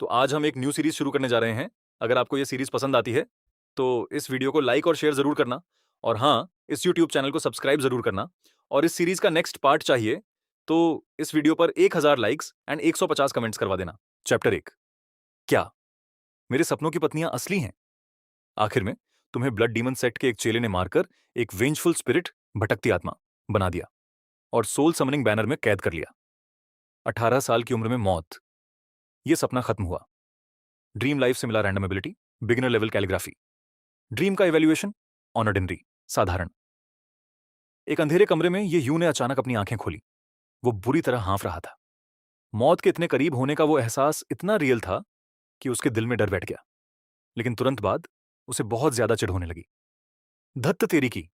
तो आज हम एक न्यू सीरीज शुरू करने जा रहे हैं। अगर आपको ये सीरीज पसंद आती है तो इस वीडियो को लाइक और शेयर जरूर करना। और हाँ, इस यूट्यूब चैनल को सब्सक्राइब जरूर करना। और इस सीरीज का नेक्स्ट पार्ट चाहिए तो इस वीडियो पर 1000 लाइक्स एंड 150 कमेंट्स करवा देना। चैप्टर 1, क्या मेरे सपनों की पत्नियां असली हैं? आखिर में तुम्हें ब्लड डीमन सेक्ट के एक चेले ने मारकर एक वेंजफुल स्पिरिट, भटकती आत्मा बना दिया और सोल समनिंग बैनर में कैद कर लिया। 18 साल की उम्र में मौत, यह सपना खत्म हुआ। ड्रीम लाइफ से मिला random ability, beginner level calligraphy. Dream का इवैल्यूएशन, ऑर्डिनरी, साधारण। एक अंधेरे कमरे में ये यूं ने अचानक अपनी आंखें खोली। वो बुरी तरह हाँफ रहा था। मौत के इतने करीब होने का वो एहसास इतना रियल था कि उसके दिल में डर बैठ गया। लेकिन तुरंत बाद उसे बहुत ज्यादा चिढ़ होने लगी। धत्त तेरी की,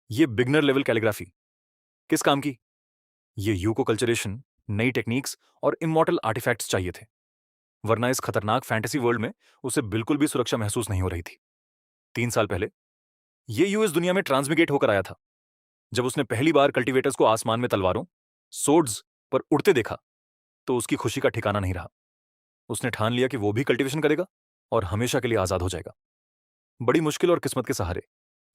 ये बिगिनर लेवल कैलीग्राफी किस काम की? ये यू को कल्चरेशन, नई टेक्निक्स और इमॉर्टल आर्टिफैक्ट्स चाहिए थे, वरना इस खतरनाक फैंटेसी वर्ल्ड में उसे बिल्कुल भी सुरक्षा महसूस नहीं हो रही थी। 3 साल पहले ये यू इस दुनिया में ट्रांसमिग्रेट होकर आया था। जब उसने पहली बार कल्टीवेटर्स को आसमान में तलवारों, सोर्ड्स पर उड़ते देखा तो उसकी खुशी का ठिकाना नहीं रहा। उसने ठान लिया कि वो भी कल्टीवेशन करेगा और हमेशा के लिए आजाद हो जाएगा। बड़ी मुश्किल और किस्मत के सहारे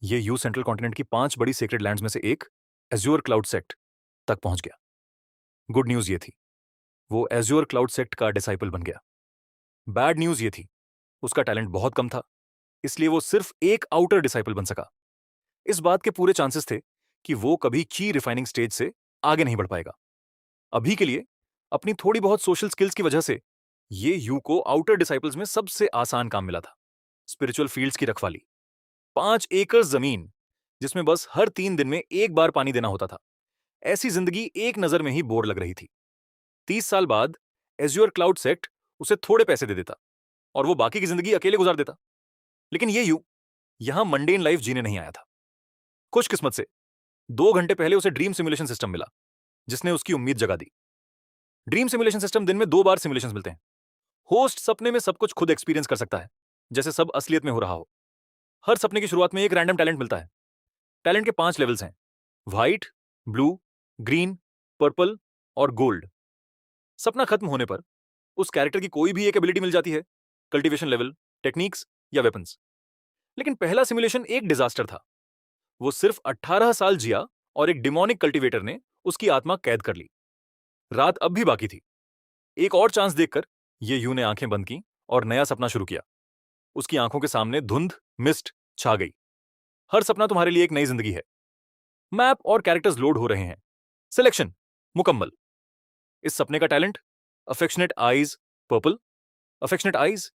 ये यू सेंट्रल कॉन्टिनेंट की 5 बड़ी सेक्रेड लैंड्स में से एक, एज्योर क्लाउड सेक्ट तक पहुंच गया। गुड न्यूज ये थी, वो एज्योर क्लाउड सेक्ट का डिसाइपल बन गया। बैड न्यूज ये थी, उसका टैलेंट बहुत कम था, इसलिए वो सिर्फ एक आउटर डिसाइपल बन सका। इस बात के पूरे चांसेस थे कि वो कभी की रिफाइनिंग स्टेज से आगे नहीं बढ़ पाएगा। अभी के लिए अपनी थोड़ी बहुत सोशल स्किल्स की वजह से ये यू को आउटर डिसाइपल्स में सबसे आसान काम मिला था। स्पिरिचुअल फील्ड्स की रखवाली, 5 एकड़ जमीन जिसमें बस हर 3 दिन में एक बार पानी देना होता था। ऐसी जिंदगी एक नजर में ही बोर लग रही थी। 30 साल बाद एज्योर क्लाउड सेक्ट उसे थोड़े पैसे दे देता और वो बाकी की जिंदगी अकेले गुजार देता। लेकिन ये यू यहां मंडेन लाइफ जीने नहीं आया था। खुशकिस्मत से 2 घंटे पहले उसे ड्रीम सिमुलेशन सिस्टम मिला, जिसने उसकी उम्मीद जगा दी। ड्रीम सिमुलेशन सिस्टम दिन में 2 बार सिमुलेशंस मिलते हैं। होस्ट सपने में सब कुछ खुद एक्सपीरियंस कर सकता है, जैसे सब असलियत में हो रहा हो। हर सपने की शुरुआत में एक रैंडम टैलेंट मिलता है। टैलेंट के 5 लेवल्स हैं: व्हाइट, ब्लू, ग्रीन, पर्पल और गोल्ड। सपना खत्म होने पर उस कैरेक्टर की कोई भी एक एबिलिटी मिल जाती है, कल्टीवेशन लेवल, टेक्निक्स या वेपन्स। लेकिन पहला सिमुलेशन एक डिजास्टर था। वो सिर्फ 18 साल जिया और एक डिमोनिक कल्टीवेटर ने उसकी आत्मा कैद कर ली। रात अब भी बाकी थी। एक और चांस देखकर ये यू ने आंखें बंद की और नया सपना शुरू किया। उसकी आंखों के सामने धुंध, मिस्ट छा गई। हर सपना तुम्हारे लिए एक नई जिंदगी है। मैप और कैरेक्टर्स लोड हो रहे हैं। सिलेक्शन मुकम्मल। इस सपने का talent, affectionate eyes, purple. Affectionate eyes,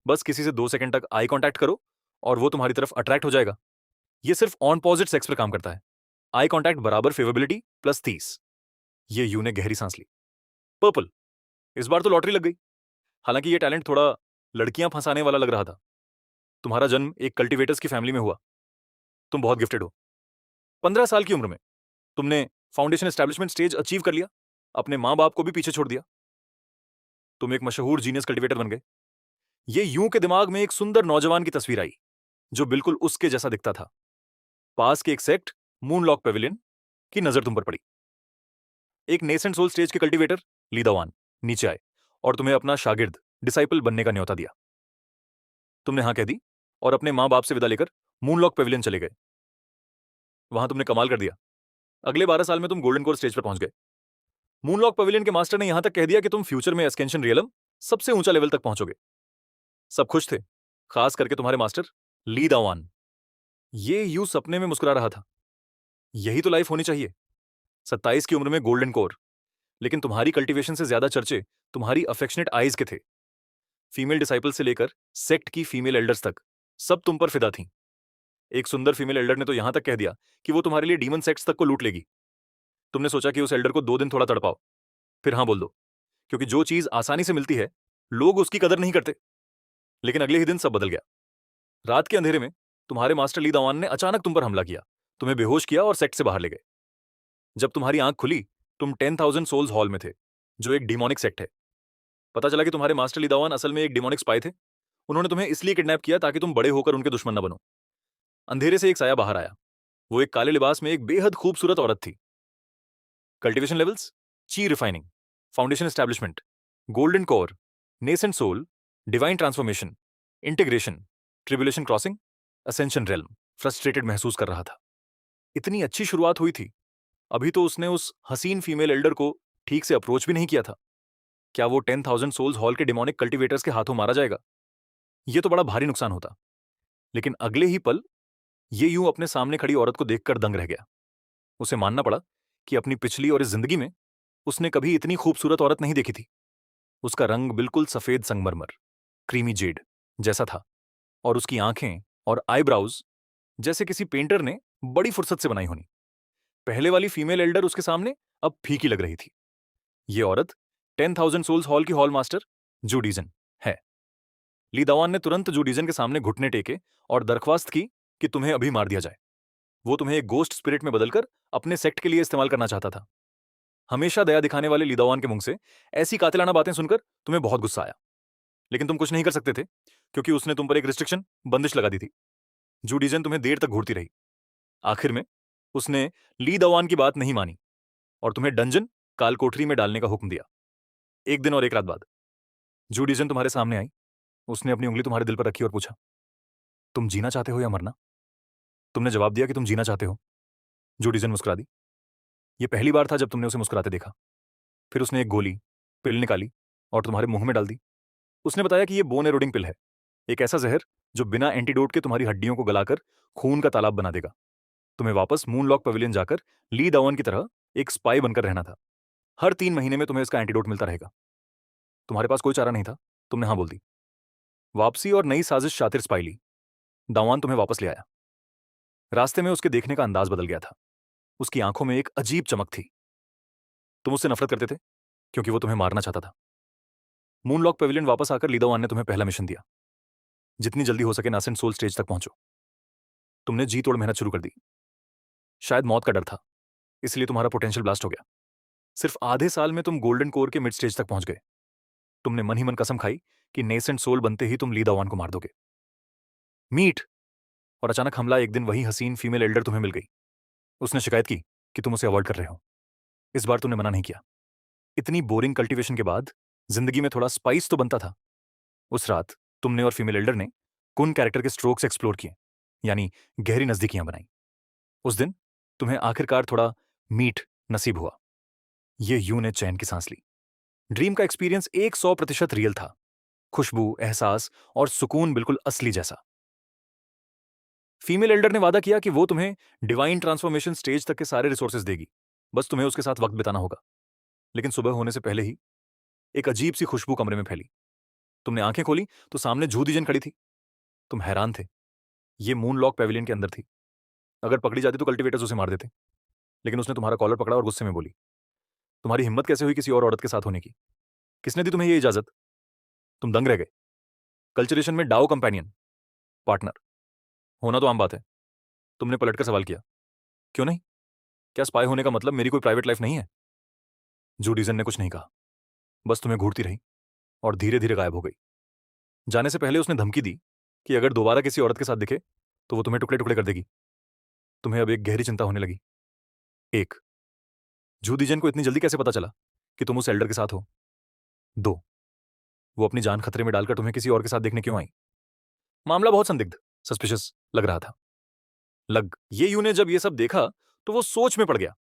बस किसी से 2 सेकंड तक आई कांटेक्ट करो और वो तुम्हारी तरफ अट्रैक्ट हो जाएगा। ये सिर्फ ऑन पॉजिट सेक्स पर काम करता है। आई कांटेक्ट बराबर फेवरेबिलिटी प्लस 30। ये यू ने गहरी सांस ली। पर्पल, इस बार तो लॉटरी लग गई। हालांकि ये टैलेंट थोड़ा लड़कियां फंसाने वाला लग रहा था। तुम्हारा जन्म एक कल्टीवेटर्स की फैमिली में हुआ। तुम बहुत गिफ्टेड हो। 15 साल की उम्र में तुमने फाउंडेशन एस्टैब्लिशमेंट स्टेज अचीव कर लिया, अपने मां बाप को भी पीछे छोड़ दिया। तुम एक मशहूर जीनियस कल्टीवेटर बन गए। ये यूं के दिमाग में एक सुंदर नौजवान की तस्वीर आई, जो बिल्कुल उसके जैसा दिखता था। पास के एक सेक्ट, मूनलॉक पेविलियन, की नजर तुम पर पड़ी। एक नेसेंट सोल स्टेज के कल्टीवेटर, लीदावान, नीचे आए और तुम्हें अपना शागिर्द, डिसाइपल बनने का न्योता दिया। तुमने हां कह दी और अपने मां बाप से विदा लेकर मूनलॉक पेविलियन चले गए। वहां तुमने कमाल कर दिया। अगले 12 साल में तुम गोल्डन कोर स्टेज पर पहुंच गए। मूनलॉक पेविलियन के मास्टर ने यहां तक कह दिया कि तुम फ्यूचर में एस्केंशन रियलम सबसे ऊंचा लेवल तक पहुंचोगे। सब खुश थे, खास करके तुम्हारे मास्टर ली दावान। ये यू सपने में मुस्कुरा रहा था। यही तो लाइफ होनी चाहिए। 27 की उम्र में गोल्डन कोर। लेकिन तुम्हारी कल्टीवेशन से ज्यादा चर्चे तुम्हारी अफेक्शनेट आईज के थे। फीमेल डिसाइपल से लेकर सेक्ट की फीमेल एल्डर्स तक सब तुम पर फिदा थीं। एक सुंदर फीमेल एल्डर ने तो यहां तक कह दिया कि वो तुम्हारे लिए डीमन सेक्ट्स तक को लूट लेगी। तुमने सोचा कि उस एल्डर को 2 दिन थोड़ा तड़पाओ, फिर हां बोल दो, क्योंकि जो चीज आसानी से मिलती है लोग उसकी कदर नहीं करते। लेकिन अगले ही दिन सब बदल गया। रात के अंधेरे में तुम्हारे मास्टर ली दावान ने अचानक तुम पर हमला किया, तुम्हें बेहोश किया और सेक्ट से बाहर ले गए। जब तुम्हारी आंख खुली, तुम 10,000 सोल्स हॉल में थे, जो एक डिमोनिक सेक्ट है। पता चला कि तुम्हारे मास्टर ली दावान असल में एक डिमोनिक स्पाई थे। उन्होंने तुम्हें इसलिए किडनैप किया ताकि तुम बड़े होकर उनके दुश्मन न बनो। अंधेरे से एक साया बाहर आया। वो एक काले लिबास में एक बेहद खूबसूरत औरत थी। Cultivation levels, chi refining, foundation establishment, golden core, nascent soul, divine transformation, integration, tribulation crossing, ascension realm. Frustrated महसूस कर रहा था। इतनी अच्छी शुरुआत हुई थी, अभी तो उसने उस हसीन फीमेल एल्डर को ठीक से अप्रोच भी नहीं किया था। क्या वो 10,000 सोल्स हॉल के डिमोनिक कल्टिवेटर्स के हाथों मारा जाएगा? ये तो बड़ा भारी नुकसान होता। लेकिन अगले ही पल ये यूं अपने सामने खड़ी औरत को देखकर दंग रह गया। उसे मानना पड़ा कि अपनी पिछली और इस जिंदगी में उसने कभी इतनी खूबसूरत औरत नहीं देखी थी। उसका रंग बिल्कुल सफेद संगमरमर, क्रीमी जेड जैसा था, और उसकी आंखें और आईब्राउज जैसे किसी पेंटर ने बड़ी फुर्सत से बनाई होनी। पहले वाली फीमेल एल्डर उसके सामने अब फीकी लग रही थी। ये औरत 10,000 सोल्स हॉल की हॉल मास्टर जूडीजन है। ली दवान ने तुरंत जूडीजन के सामने घुटने टेके और दरख्वास्त की कि तुम्हें अभी मार दिया जाए। वो तुम्हें एक गोस्ट स्पिरिट में बदलकर अपने सेक्ट के लिए इस्तेमाल करना चाहता था। हमेशा दया दिखाने वाले लीदावान के मुंह से ऐसी कातिलाना बातें सुनकर तुम्हें बहुत गुस्सा आया, लेकिन तुम कुछ नहीं कर सकते थे क्योंकि उसने तुम पर एक रिस्ट्रिक्शन, बंदिश लगा दी थी। जूडीजन तुम्हें देर तक घूरती रही। आखिर में उसने ली दवान की बात नहीं मानी और तुम्हें डंजन, काल कोठरी में डालने का हुक्म दिया। एक दिन और एक रात बाद जूडीजन तुम्हारे सामने आई। उसने अपनी उंगली तुम्हारे दिल पर रखी और पूछा, तुम जीना चाहते हो या मरना? तुमने जवाब दिया कि तुम जीना चाहते हो। जूडीजन मुस्कुरा दी। यह पहली बार था जब तुमने उसे मुस्कुराते देखा। फिर उसने एक गोली, पिल निकाली और तुम्हारे मुंह में डाल दी। उसने बताया कि यह बोन एरोडिंग पिल है, एक ऐसा जहर जो बिना एंटीडोट के तुम्हारी हड्डियों को गलाकर खून का तालाब बना देगा। तुम्हें वापस मूनलॉक पवेलियन जाकर ली दावन की तरह एक स्पाई बनकर रहना था। हर 3 महीने में तुम्हें इसका एंटीडोट मिलता रहेगा। तुम्हारे पास कोई चारा नहीं था, तुमने हाँ बोल दी। वापसी और नई साजिश शातिर स्पाई ली। दावान तुम्हें वापस ले आया। रास्ते में उसके देखने का अंदाज बदल गया था। उसकी आंखों में एक अजीब चमक थी। तुम उससे नफरत करते थे क्योंकि वो तुम्हें मारना चाहता था। मूनलॉक पेविलियन वापस आकर लीदावान ने तुम्हें पहला मिशन दिया, जितनी जल्दी हो सके नासेंट सोल स्टेज तक पहुंचो। तुमने जी तोड़ मेहनत शुरू कर दी। शायद मौत का डर था, इसलिए तुम्हारा पोटेंशियल ब्लास्ट हो गया। सिर्फ आधे साल में तुम गोल्डन कोर के मिड स्टेज तक पहुंच गए। तुमने मन ही मन कसम खाई कि नेसेंट सोल बनते ही तुम लीदावान को मार दोगे। मीट। और अचानक हमला, एक दिन वही हसीन फीमेल एल्डर तुम्हें मिल गई। उसने शिकायत की कि तुम उसे अवॉइड कर रहे हो। इस बार तुमने मना नहीं किया। इतनी बोरिंग कल्टीवेशन के बाद जिंदगी में थोड़ा स्पाइस तो बनता था। उस रात तुमने और फीमेल एल्डर ने कुन कैरेक्टर के स्ट्रोक्स एक्सप्लोर किए, यानी गहरी नजदीकियां बनाई। उस दिन तुम्हें आखिरकार थोड़ा मीट नसीब हुआ। ये यूं ने चैन की सांस ली। ड्रीम का एक्सपीरियंस 100% रियल था। खुशबू, एहसास और सुकून बिल्कुल असली जैसा। फीमेल एल्डर ने वादा किया कि वो तुम्हें डिवाइन ट्रांसफॉर्मेशन स्टेज तक के सारे रिसोर्सेज देगी, बस तुम्हें उसके साथ वक्त बिताना होगा। लेकिन सुबह होने से पहले ही एक अजीब सी खुशबू कमरे में फैली। तुमने आंखें खोली तो सामने जूदीजन खड़ी थी। तुम हैरान थे। ये मून लॉक पेविलियन के अंदर थी। अगर पकड़ी जाती तो कल्टीवेटर्स उसे मार देते। लेकिन उसने तुम्हारा कॉलर पकड़ा और गुस्से में बोली, तुम्हारी हिम्मत कैसे हुई किसी और औरत के साथ होने की? किसने दी तुम्हें ये इजाजत? तुम दंग रह गए। कल्चरेशन में डाओ कंपेनियन, पार्टनर होना तो आम बात है। तुमने पलटकर सवाल किया, क्यों नहीं? क्या स्पाई होने का मतलब मेरी कोई प्राइवेट लाइफ नहीं है? जूडीजन ने कुछ नहीं कहा, बस तुम्हें घूरती रही और धीरे धीरे गायब हो गई। जाने से पहले उसने धमकी दी कि अगर दोबारा किसी औरत के साथ दिखे तो वो तुम्हें टुकड़े टुकड़े कर देगी। तुम्हें अब एक गहरी चिंता होने लगी। एक, जूदीजन को इतनी जल्दी कैसे पता चला कि तुम उस एल्डर के साथ हो? दो, वो अपनी जान खतरे में डालकर तुम्हें किसी और के साथ देखने क्यों आई? मामला बहुत संदिग्ध, सस्पिशियस लग रहा था। ये यू ने जब ये सब देखा तो वो सोच में पड़ गया।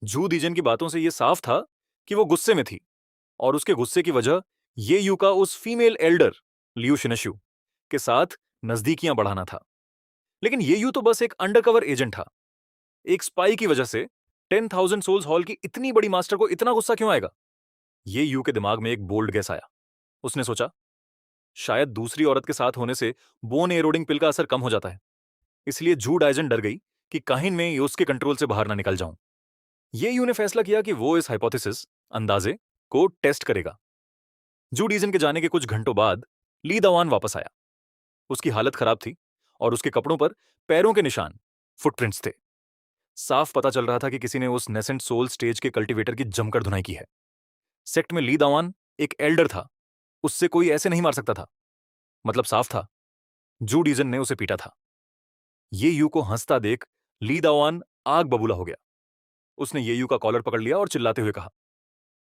जूदीजन की बातों से ये साफ था कि वो गुस्से में थी, और उसके गुस्से की वजह ये यू का उस फीमेल एल्डर लियू शिनशु के साथ नजदीकियां बढ़ाना था। लेकिन ये यू तो बस एक अंडरकवर एजेंट था। एक स्पाई की वजह से 10,000 सोल्स हॉल की इतनी बड़ी मास्टर को इतना गुस्सा क्यों आएगा? ये यू के दिमाग में एक बोल्ड गैस आया। उसने सोचा, शायद दूसरी औरत के साथ होने से बोन एरोडिंग पिल का असर कम हो जाता है। इसलिए जू डाइजन डर गई कि कहीं मैं उसके कंट्रोल से बाहर ना निकल जाऊं। ये यू ने फैसला किया कि वो इस हाइपोथेसिस, अंदाजे को टेस्ट करेगा। जू डीजन के जाने के कुछ घंटों बाद ली दवान वापस आया। उसकी हालत खराब थी और उसके कपड़ों पर पैरों के निशान, फुटप्रिंट्स थे। साफ पता चल रहा था कि किसी ने उस नेसेंट सोल स्टेज के कल्टीवेटर की जमकर धुनाई की है। सेक्ट में ली दावान एक एल्डर था, उससे कोई ऐसे नहीं मार सकता था। मतलब साफ था, जू डीजन ने उसे पीटा था। ये यू को हंसता देख ली दावान आग बबूला हो गया। उसने ये यू का कॉलर पकड़ लिया और चिल्लाते हुए कहा,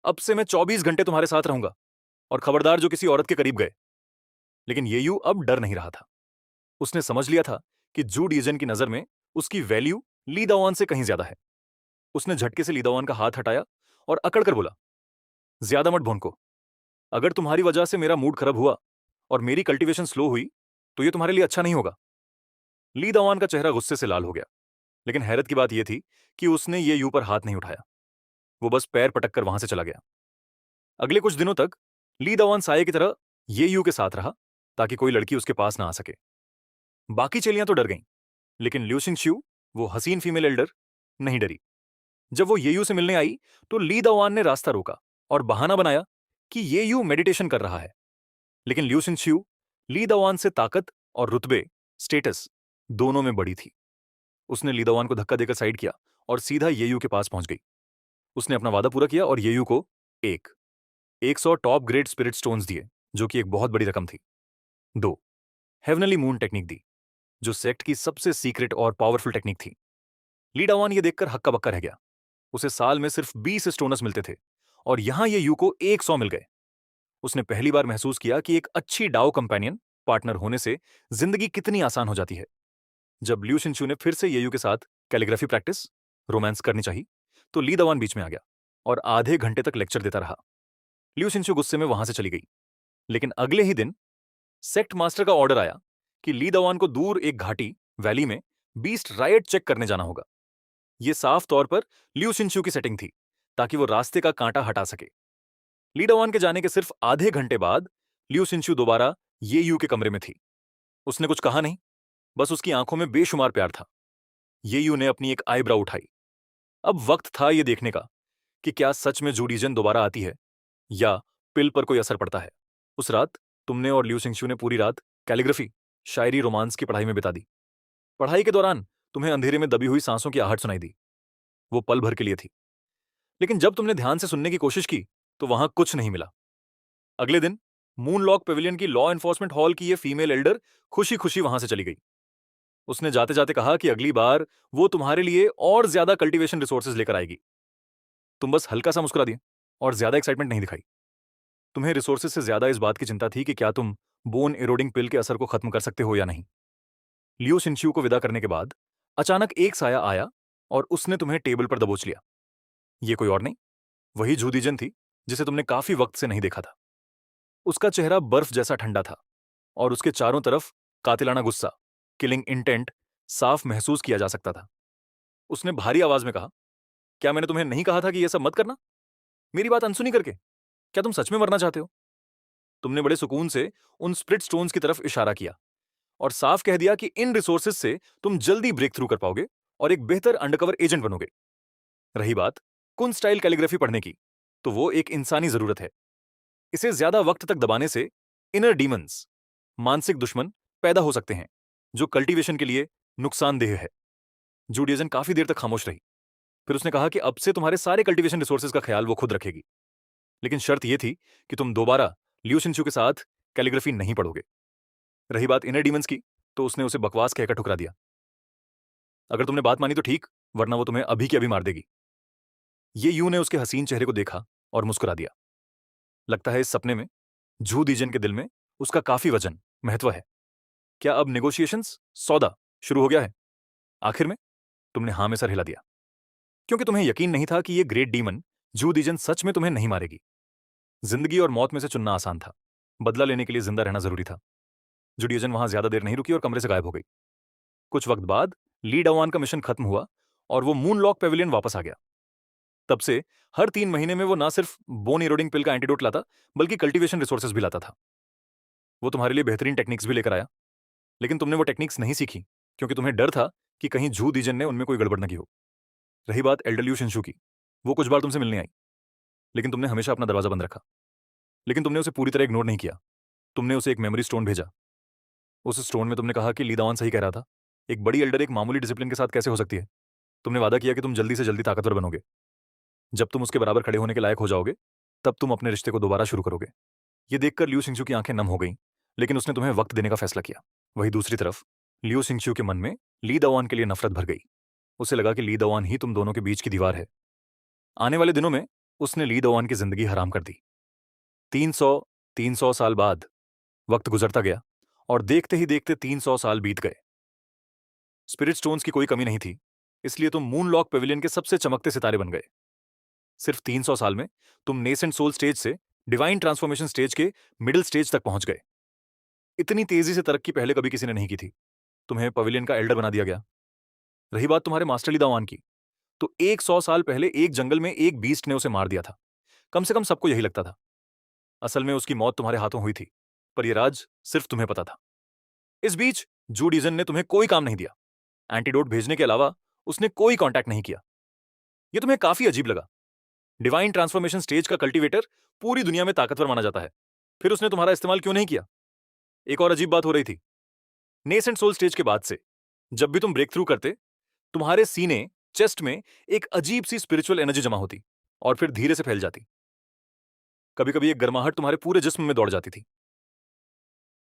अब से मैं 24 घंटे तुम्हारे साथ रहूंगा। और खबरदार जो किसी औरत के करीब गए। लेकिन येयू अब डर नहीं रहा था। उसने समझ लिया था कि जू डीजन की नजर में उसकी वैल्यू ली दावान से कहीं ज्यादा है। उसने झटके से ली दावान का हाथ हटाया और अकड़कर बोला, ज्यादा मत भौंको। अगर तुम्हारी वजह से मेरा मूड खराब हुआ और मेरी कल्टीवेशन स्लो हुई तो ये तुम्हारे लिए अच्छा नहीं होगा। ली दावान का चेहरा गुस्से से लाल हो गया, लेकिन हैरत की बात यह थी कि उसने ये यू पर हाथ नहीं उठाया। वो बस पैर पटक कर वहां से चला गया। अगले कुछ दिनों तक ली दावान साये की तरह ये यू के साथ रहा ताकि कोई लड़की उसके पास ना आ सके। बाकी चेलियां तो डर गईं, लेकिन ल्यू शिंगश्यू, वो हसीन फीमेल एल्डर, नहीं डरी। जब वो येयू से मिलने आई तो ली दावान ने रास्ता रोका और बहाना बनाया कि येयू मेडिटेशन कर रहा है। लेकिन ल्यू शिंगश्यू ली दावान से ताकत और रुतबे, स्टेटस दोनों में बड़ी थी। उसने ली दावान को धक्का देकर साइड किया और सीधा येयू के पास पहुंच गई। उसने अपना वादा पूरा किया और येयू को एक 100 टॉप ग्रेड स्पिरिट स्टोन्स दिए, जो कि एक बहुत बड़ी रकम थी। 2 हेवनली मून टेक्निक दी, जो सेक्ट की सबसे सीक्रेट और पावरफुल टेक्निक थी। ली दावान ये देखकर हक्का बक्का रह गया। उसे साल में सिर्फ 20 स्टोनस मिलते थे और यहां ये यू को 100 मिल गए। उसने पहली बार महसूस किया कि एक अच्छी डाओ कंपेनियन पार्टनर होने से जिंदगी कितनी आसान हो जाती है। जब ल्यू शिंशू ने फिर से येयू के साथ कैलीग्राफी प्रैक्टिस, रोमांस करनी चाहिए, तो ली दवान बीच में आ गया और आधे घंटे तक लेक्चर देता रहा। ल्यू शिंशू गुस्से में वहां से चली गई। लेकिन अगले ही दिन सेक्ट मास्टर का ऑर्डर आया कि ली दवान को दूर एक घाटी वैली में बीस्ट राइट चेक करने जाना होगा। यह साफ तौर पर ल्यू शिंशू की सेटिंग थी ताकि वो रास्ते का कांटा हटा सके। ली दवान के जाने के सिर्फ आधे घंटे बाद ल्यू शिंशू दोबारा ये यू के कमरे में थी। उसने कुछ कहा नहीं, बस उसकी आंखों में बेशुमार प्यार था। ये यू ने अपनी एक आईब्राउ उठाई। अब वक्त था यह देखने का कि क्या सच में जूडीजन दोबारा आती है या पिल पर कोई असर पड़ता है। उस रात तुमने और ल्यू सिंगशू ने पूरी रात कैलीग्राफी, शायरी, रोमांस की पढ़ाई में बिता दी। पढ़ाई के दौरान तुम्हें अंधेरे में दबी हुई सांसों की आहट सुनाई दी। वो पल भर के लिए थी, लेकिन जब तुमने ध्यान से सुनने की कोशिश की तो वहां कुछ नहीं मिला। अगले दिन मूनलॉक पेविलियन की लॉ एनफोर्समेंट हॉल की ये फीमेल एल्डर खुशी खुशी वहां से चली गई। उसने जाते जाते कहा कि अगली बार वो तुम्हारे लिए और ज्यादा कल्टीवेशन रिसोर्सेज लेकर आएगी। तुम बस हल्का सा मुस्कुरा दिए और ज्यादा एक्साइटमेंट नहीं दिखाई। तुम्हें रिसोर्सेज से ज्यादा इस बात की चिंता थी कि क्या तुम बोन एरोडिंग पिल के असर को खत्म कर सकते हो या नहीं। लियो शिनशियू को विदा करने के बाद अचानक एक साया आया और उसने तुम्हें टेबल पर दबोच लिया। ये कोई और नहीं, वही जूदीजन थी जिसे तुमने काफी वक्त से नहीं देखा था। उसका चेहरा बर्फ जैसा ठंडा था और उसके चारों तरफ कातिलाना गुस्सा, किलिंग इंटेंट साफ महसूस किया जा सकता था। उसने भारी आवाज में कहा, क्या मैंने तुम्हें नहीं कहा था कि यह सब मत करना? मेरी बात अनसुनी करके क्या तुम सच में मरना चाहते हो? तुमने बड़े सुकून से उन स्प्लिट स्टोन्स की तरफ इशारा किया और साफ कह दिया कि इन रिसोर्सेज से तुम जल्दी ब्रेक थ्रू कर पाओगे और एक बेहतर अंडरकवर एजेंट बनोगे। रही बात कुन स्टाइल कैलीग्राफी पढ़ने की, तो वो एक इंसानी जरूरत है। इसे ज्यादा वक्त तक दबाने से इनर डीमंस, मानसिक दुश्मन पैदा हो सकते हैं, जो कल्टीवेशन के लिए नुकसानदेह है। जूडियजन काफी देर तक खामोश रही। फिर उसने कहा कि अब से तुम्हारे सारे कल्टीवेशन रिसोर्सेज का ख्याल वो खुद रखेगी, लेकिन शर्त यह थी कि तुम दोबारा लियो शिनशू के साथ कैलीग्राफी नहीं पढ़ोगे। रही बात इनर डीमंस की, तो उसने उसे बकवास कहकर ठुकरा दिया। अगर तुमने बात मानी तो ठीक, वरना वो तुम्हें अभी की अभी मार देगी। ये यू ने उसके हसीन चेहरे को देखा और मुस्कुरा दिया। लगता है इस सपने में जू दीजन के दिल में उसका काफी वजन, महत्व है। क्या अब नेगोशिएशंस, सौदा शुरू हो गया है? आखिर में तुमने हां में सर हिला दिया, क्योंकि तुम्हें यकीन नहीं था कि ये ग्रेट डीमन जू दीजन सच में तुम्हें नहीं मारेगी। जिंदगी और मौत में से चुनना आसान था, बदला लेने के लिए जिंदा रहना जरूरी था। जुडियजन वहां ज्यादा देर नहीं रुकी और कमरे से गायब हो गई। कुछ वक्त बाद ली डावान का मिशन खत्म हुआ और वो मूनलॉक पेविलियन वापस आ गया। तब से हर 3 महीने में वो ना सिर्फ बोन इरोडिंग पिल का एंटीडोट लाता, बल्कि कल्टीवेशन रिसोर्सेज भी लाता था। वो तुम्हारे लिए बेहतरीन टेक्निक्स भी लेकर आया, लेकिन तुमने वो टेक्निक्स नहीं सीखी क्योंकि तुम्हें डर था कि कहीं जू दीजन ने उनमें कोई गड़बड़ न की हो। रही बात एल्डर ल्यू शिनशू की, वो कुछ बार तुमसे मिलने आई, लेकिन तुमने हमेशा अपना दरवाजा बंद रखा। लेकिन तुमने उसे पूरी तरह इग्नोर नहीं किया। तुमने उसे एक मेमोरी स्टोन भेजा। उस स्टोन में तुमने कहा कि ली दावान सही कह रहा था, एक बड़ी एल्डर एक मामूली डिसिप्लिन के साथ कैसे हो सकती है। तुमने वादा किया कि तुम जल्दी से जल्दी ताकतवर बनोगे। जब तुम उसके बराबर खड़े होने के लायक हो जाओगे, तब तुम अपने रिश्ते को दोबारा शुरू करोगे। ये देखकर लियू सिंगशू की आंखें नम हो गईं, लेकिन उसने तुम्हें वक्त देने का फैसला किया। वहीं दूसरी तरफ लियू सिंगशू के मन में ली दवान के लिए नफरत भर गई। उसे लगा कि ली दवान ही तुम दोनों के बीच की दीवार है। आने वाले दिनों में उसने ली दवान की जिंदगी हराम कर दी। 300 300 साल बाद वक्त गुजरता गया और देखते ही देखते 300 साल बीत गए। स्पिरिट स्टोन्स की कोई कमी नहीं थी, इसलिए तुम मून लॉक पेविलियन के सबसे चमकते सितारे बन गए। सिर्फ 300 साल में तुम नेसेंट सोल स्टेज से डिवाइन ट्रांसफॉर्मेशन स्टेज के मिडिल स्टेज तक पहुंच गए। इतनी तेजी से तरक्की पहले कभी किसी ने नहीं की थी। तुम्हें पवेलियन का एल्डर बना दिया गया। रही बात तुम्हारे मास्टरली दावान की, तो 100 साल पहले एक जंगल में एक बीस्ट ने उसे मार दिया था। कम से कम सबको यही लगता था। असल में उसकी मौत तुम्हारे हाथों हुई थी, पर यह राज सिर्फ तुम्हें पता था। इस बीच जूडिजन ने तुम्हें कोई काम नहीं दिया। एंटीडोट भेजने के अलावा उसने कोई कांटेक्ट नहीं किया। यह तुम्हें काफी अजीब लगा। डिवाइन ट्रांसफॉर्मेशन स्टेज का कल्टीवेटर पूरी दुनिया में ताकतवर माना जाता है, फिर उसने तुम्हारा इस्तेमाल क्यों नहीं किया? एक और अजीब बात हो रही थी। नेसेंट सोल स्टेज के बाद से जब भी तुम ब्रेक थ्रू करते, तुम्हारे सीने, चेस्ट में एक अजीब सी स्पिरिचुअल एनर्जी जमा होती और फिर धीरे से फैल जाती। कभी कभी एक गर्माहट तुम्हारे पूरे जिस्म में दौड़ जाती थी।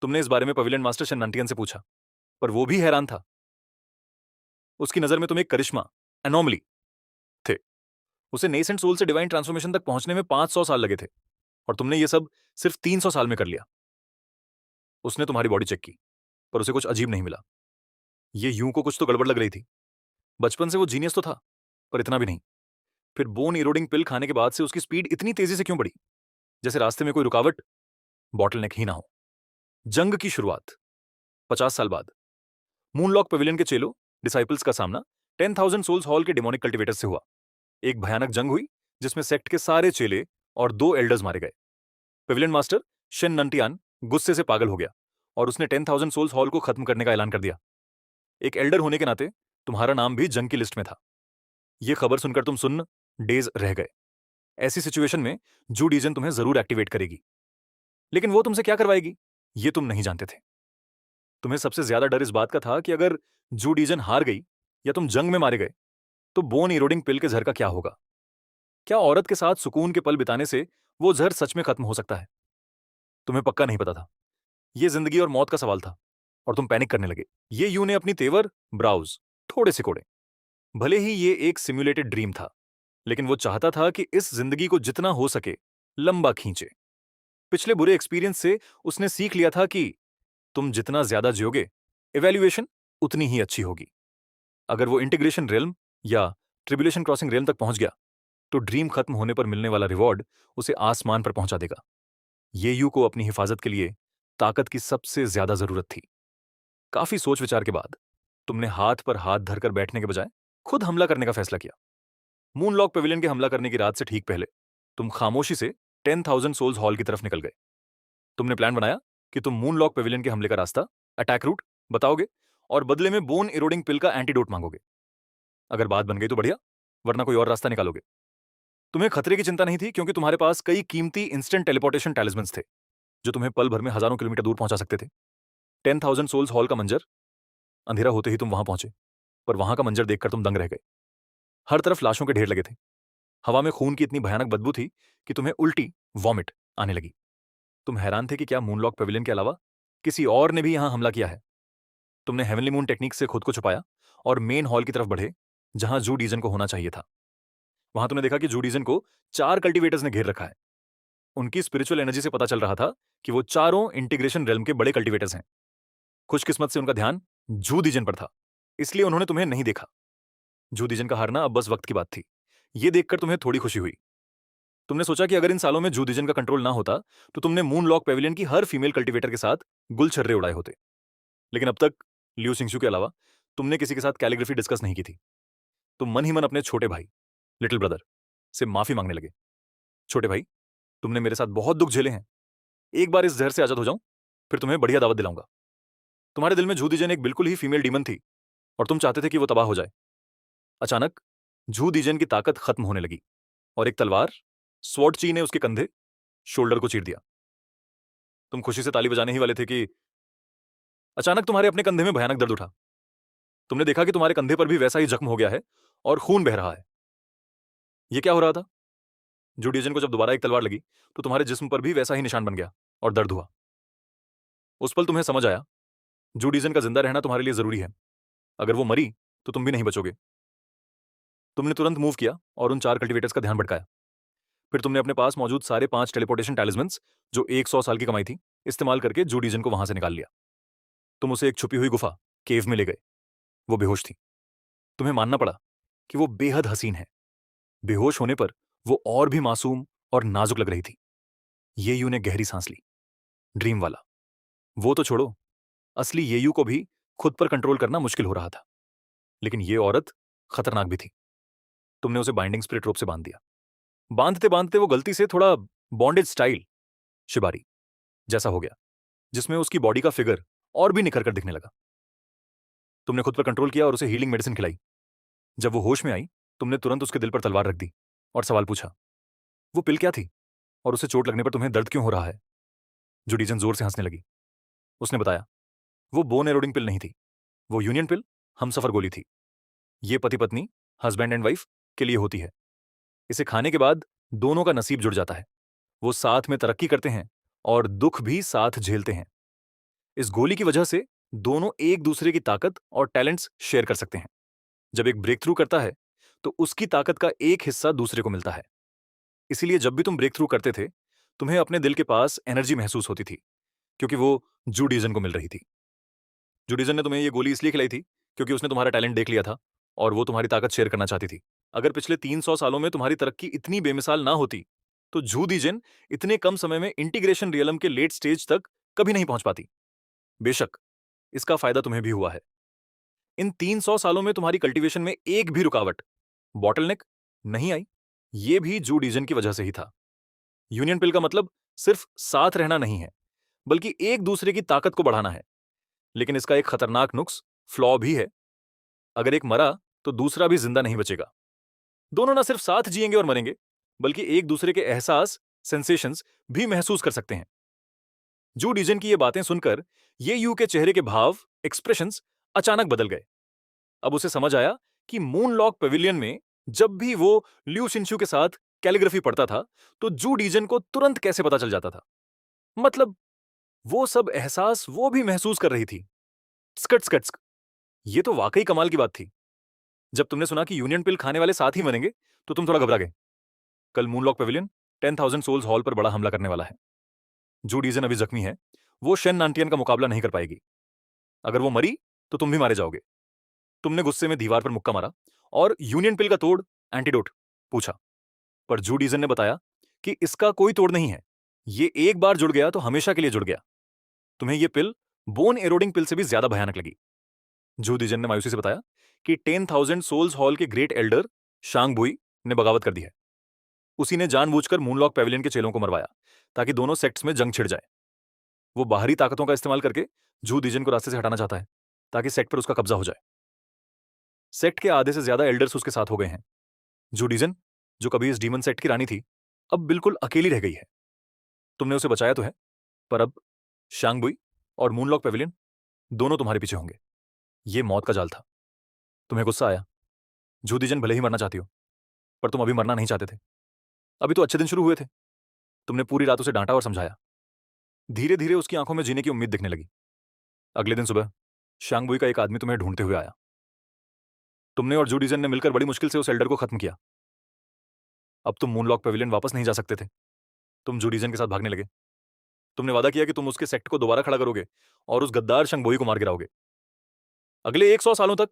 तुमने इस बारे में पवेलियन मास्टर शेन्नांटियन से पूछा, पर वो भी हैरान था। उसकी नजर में तुम एक करिश्मा, एनोमली थे। उसे नेसेंट सोल से डिवाइन ट्रांसफॉर्मेशन तक पहुंचने में 500 साल लगे थे, और तुमने ये सब सिर्फ 300 साल में कर लिया। उसने तुम्हारी बॉडी चेक की, पर उसे कुछ अजीब नहीं मिला। ये यूं को कुछ तो गड़बड़ लग रही थी। बचपन से वो जीनियस तो था, पर इतना भी नहीं। फिर बोन इरोडिंग पिल खाने के बाद से उसकी स्पीड इतनी तेजी से क्यों बढ़ी? जैसे रास्ते में कोई रुकावट, बॉटलनेक ही ना हो। जंग की शुरुआत 50 साल बाद मूनलॉक पेविलियन के चेलो डिसाइपल्स का सामना 10,000 सोल्स हॉल के डिमोनिक कल्टिवेटर से हुआ। एक भयानक जंग हुई जिसमें सेक्ट के सारे चेले और 2 एल्डर्स मारे गए। पेविलियन मास्टर शेन नंटियान गुस्से से पागल हो गया और उसने 10,000 सोल्स हॉल को खत्म करने का ऐलान कर दिया। एक एल्डर होने के नाते तुम्हारा नाम भी जंग की लिस्ट में था। यह खबर सुनकर तुम सुन्न डेज रह गए। ऐसी सिचुएशन में जूडिजन तुम्हें जरूर एक्टिवेट करेगी, लेकिन वो तुमसे क्या करवाएगी ये तुम नहीं जानते थे। तुम्हें सबसे ज्यादा डर इस बात का था कि अगर जूडिजन हार गई या तुम जंग में मारे गए तो बोन इरोडिंग पिल के जहर का क्या होगा? क्या औरत के साथ सुकून के पल बिताने से वो जहर सच में खत्म हो सकता है? तुम्हें पक्का नहीं पता था। यह जिंदगी और मौत का सवाल था, और तुम पैनिक करने लगे। ये यू ने अपनी तेवर, ब्राउज थोड़े से कोड़े। भले ही ये एक सिम्युलेटेड ड्रीम था, लेकिन वो चाहता था कि इस जिंदगी को जितना हो सके लंबा खींचे। पिछले बुरे एक्सपीरियंस से उसने सीख लिया था कि तुम जितना ज्यादा जियोगे, इवैल्यूएशन उतनी ही अच्छी होगी। अगर वो इंटीग्रेशन रेल्म या ट्रिबुलेशन क्रॉसिंग रेल्म तक पहुंच गया, तो ड्रीम खत्म होने पर मिलने वाला रिवॉर्ड उसे आसमान पर पहुंचा देगा। ये यू को अपनी हिफाजत के लिए ताकत की सबसे ज्यादा जरूरत थी। काफी सोच विचार के बाद तुमने हाथ पर हाथ धरकर बैठने के बजाय खुद हमला करने का फैसला किया। मूनलॉक पेविलियन के हमला करने की रात से ठीक पहले तुम खामोशी से 10,000 सोल्स हॉल की तरफ निकल गए। तुमने प्लान बनाया कि तुम मूनलॉक पेविलियन के हमले का रास्ता, अटैक रूट बताओगे और बदले में बोन इरोडिंग पिल का एंटीडोट मांगोगे। अगर बात बन गई तो बढ़िया, वरना कोई और रास्ता निकालोगे। तुम्हें खतरे की चिंता नहीं थी, क्योंकि तुम्हारे पास कई कीमती इंस्टेंट टेलीपोर्टेशन टैलिस्मन्स थे जो तुम्हें पल भर में हजारों किलोमीटर दूर पहुंचा सकते थे। 10,000 सोल्स हॉल का मंजर, अंधेरा होते ही तुम वहां पहुंचे, पर वहां का मंजर देखकर तुम दंग रह गए। हर तरफ लाशों के ढेर लगे थे। हवा में खून की इतनी भयानक बदबू थी कि तुम्हें उल्टी, वॉमिट आने लगी। तुम हैरान थे कि क्या मूनलॉक पेविलियन के अलावा किसी और ने भी यहां हमला किया है। तुमने हेवनली मून टेक्निक से खुद को छुपाया और मेन हॉल की तरफ बढ़े, जहां जूडिजन को होना चाहिए था। वहां तुमने देखा कि जूडिजन को 4 कल्टीवेटर्स ने घेर रखा है। उनकी स्पिरिचुअल एनर्जी से पता चल रहा था कि वो चारों इंटीग्रेशन रेल्म के बड़े कल्टीवेटर्स हैं। खुशकिस्मत से उनका ध्यान जूडिजन पर था, इसलिए उन्होंने तुम्हें नहीं देखा। जूडिजन का हारना अब बस वक्त की बात थी। यह देखकर तुम्हें थोड़ी खुशी हुई। तुमने सोचा कि अगर इन सालों में जूडिजन का कंट्रोल ना होता, तो तुमने मूनलॉक पेविलियन की हर फीमेल कल्टीवेटर के साथ गुलछर्रे उड़ाए होते। लेकिन अब तक लियू सिंगशू के अलावा तुमने किसी के साथ कैलीग्राफी डिस्कस नहीं की थी। तुम मन ही मन अपने छोटे भाई, लिटिल ब्रदर, से माफी मांगने लगे। छोटे भाई, तुमने मेरे साथ बहुत दुख झेले हैं। एक बार इस जहर से आजाद हो जाऊं, फिर तुम्हें बढ़िया दावत दिलाऊंगा। तुम्हारे दिल में जूदिजन एक बिल्कुल ही फीमेल डीमन थी, और तुम चाहते थे कि वो तबाह हो जाए। अचानक जूदिजन की ताकत खत्म होने लगी, और एक तलवार, स्वॉर्डची ने उसके कंधे, शोल्डर को चीर दिया। तुम खुशी से ताली बजाने ही वाले थे कि अचानक तुम्हारे अपने कंधे में भयानक दर्द उठा। तुमने देखा कि तुम्हारे कंधे पर भी वैसा ही जख्म हो गया है और खून बह रहा है। यह क्या हो रहा था? जूडियजन को जब दोबारा एक तलवार लगी, तो तुम्हारे जिस्म पर भी वैसा ही निशान बन गया और दर्द हुआ। उस पल तुम्हें समझ आया, जूडियजन का जिंदा रहना तुम्हारे लिए जरूरी है। अगर वो मरी तो तुम भी नहीं बचोगे। तुमने तुरंत मूव किया और उन 4 कल्टीवेटर्स का ध्यान भटकाया। फिर तुमने अपने पास मौजूद सारे 5 टेलीपोर्टेशन टैलिस्मन्स, जो 100 साल की कमाई थी, इस्तेमाल करके जू डीजन को वहां से निकाल लिया। तुम उसे एक छुपी हुई गुफा, केव में ले गए। वो बेहोश थी। तुम्हें मानना पड़ा कि वो बेहद हसीन है। बेहोश होने पर वो और भी मासूम और नाजुक लग रही थी। येयू ने गहरी सांस ली। ड्रीम वाला। वो तो छोड़ो, असली येयू को भी खुद पर कंट्रोल करना मुश्किल हो रहा था। लेकिन ये औरत खतरनाक भी थी। तुमने उसे बाइंडिंग स्पिरिट रोप से बांध दिया। बांधते बांधते वो गलती से थोड़ा बॉन्डेज स्टाइल शिबारी जैसा हो गया, जिसमें उसकी बॉडी का फिगर और भी निखर कर दिखने लगा। तुमने खुद पर कंट्रोल किया और उसे हीलिंग मेडिसिन खिलाई। जब वो होश में आई, तुमने तुरंत उसके दिल पर तलवार रख दी और सवाल पूछा, वो पिल क्या थी और उसे चोट लगने पर तुम्हें दर्द क्यों हो रहा है? जुडीजन जोर से हंसने लगी। उसने बताया, वो बोन एरोडिंग पिल नहीं थी, वो यूनियन पिल, हमसफर गोली थी। ये पति पत्नी, हस्बैंड एंड वाइफ के लिए होती है। इसे खाने के बाद दोनों का नसीब जुड़ जाता है। वो साथ में तरक्की करते हैं और दुख भी साथ झेलते हैं। इस गोली की वजह से दोनों एक दूसरे की ताकत और टैलेंट्स शेयर कर सकते हैं। जब एक ब्रेक थ्रू करता है तो उसकी ताकत का एक हिस्सा दूसरे को मिलता है। इसीलिए जब भी तुम ब्रेक थ्रू करते थे, तुम्हें अपने दिल के पास एनर्जी महसूस होती थी, क्योंकि वो जूडीजन को मिल रही थी। जूडीजन ने तुम्हें ये गोली इसलिए खिलाई थी क्योंकि उसने तुम्हारा टैलेंट देख लिया था और वो तुम्हारी ताकत शेयर करना चाहती थी। अगर पिछले 300 सालों में तुम्हारी तरक्की इतनी बेमिसाल ना होती, तो जूडीजन इतने कम समय में इंटीग्रेशन रियलम के लेट स्टेज तक कभी नहीं पहुंच पाती। बेशक, इसका फायदा तुम्हें भी हुआ है। इन 300 सालों में तुम्हारी कल्टीवेशन में एक भी रुकावट, बॉटलनेक नहीं आई। ये भी जूडीजन की वजह से ही था। यूनियन पिल का मतलब सिर्फ साथ रहना नहीं है, बल्कि एक दूसरे की ताकत को बढ़ाना है। लेकिन इसका एक खतरनाक नुक्स, फ्लॉ भी है। अगर एक मरा तो दूसरा भी जिंदा नहीं बचेगा। दोनों ना सिर्फ साथ जिएंगे और मरेंगे, बल्कि एक दूसरे के एहसास, सेंसेशंस भी महसूस कर सकते हैं। जू डीजन की ये बातें सुनकर ये यू के चेहरे के भाव, एक्सप्रेशंस अचानक बदल गए। अब उसे समझ आया कि मूनलॉक पेविलियन में जब भी वो ल्यू शिंशु के साथ कैलीग्राफी पढ़ता था, तो जू डीजन को तुरंत कैसे पता चल जाता था। मतलब वो सब एहसास वो भी महसूस कर रही थी। स्कट स्कट। ये तो वाकई कमाल की बात थी। जब तुमने सुना कि यूनियन पिल खाने वाले साथ ही मरेंगे, तो तुम थोड़ा घबरा गए। कल मूनलॉक पेविलियन 10,000 सोल्स हॉल पर बड़ा हमला करने वाला है। जो डीजन अभी जख्मी है, वो शेन नांटियन का मुकाबला नहीं कर पाएगी। अगर वो मरी तो तुम भी मारे जाओगे। तुमने गुस्से में दीवार पर मुक्का मारा और यूनियन पिल का तोड़, एंटीडोट पूछा। पर जू डीजन ने बताया कि इसका कोई तोड़ नहीं है। ये एक बार जुड़ गया तो हमेशा के लिए जुड़ गया। तुम्हें ये पिल बोन एरोडिंग पिल से भी ज्यादा भयानक लगी। जू डीजन ने मायूसी से बताया कि 10,000 सोल्स हॉल के ग्रेट एल्डर शांग बुई ने बगावत कर दी है। उसी ने जानबूझकर मूनलॉक पेविलियन के चेलों को मरवाया, ताकि दोनों सेक्ट्स में जंग छिड़ जाए। वो बाहरी ताकतों का इस्तेमाल करके जू डीजन को रास्ते से हटाना चाहता है, ताकि सेक्ट पर उसका कब्जा हो जाए। सेक्ट के आधे से ज्यादा एल्डर्स उसके साथ हो गए हैं। जू डीजन, जो कभी इस डीमन सेक्ट की रानी थी, अब बिल्कुल अकेली रह गई है। तुमने उसे बचाया तो है, पर अब शांगबुई और मूनलॉक पेविलियन दोनों तुम्हारे पीछे होंगे। ये मौत का जाल था। तुम्हें गुस्सा आया। जू डीजन भले ही मरना चाहती हो, पर तुम अभी मरना नहीं चाहते थे। अभी तो अच्छे दिन शुरू हुए थे। तुमने पूरी रात उसे डांटा और समझाया। धीरे धीरे उसकी आंखों में जीने की उम्मीद दिखने लगी। अगले दिन सुबह शांगबुई का एक आदमी तुम्हें ढूंढते हुए आया। तुमने और जू डीजन ने मिलकर बड़ी मुश्किल से उस एल्डर को खत्म किया। अब तुम मूनलॉक पेविलियन वापस नहीं जा सकते थे। तुम जू डीजन के साथ भागने लगे। तुमने वादा किया कि तुम उसके सेक्ट को दोबारा खड़ा करोगे और उस गद्दार शंगबोई को मार गिराओगे। अगले 100 सालों तक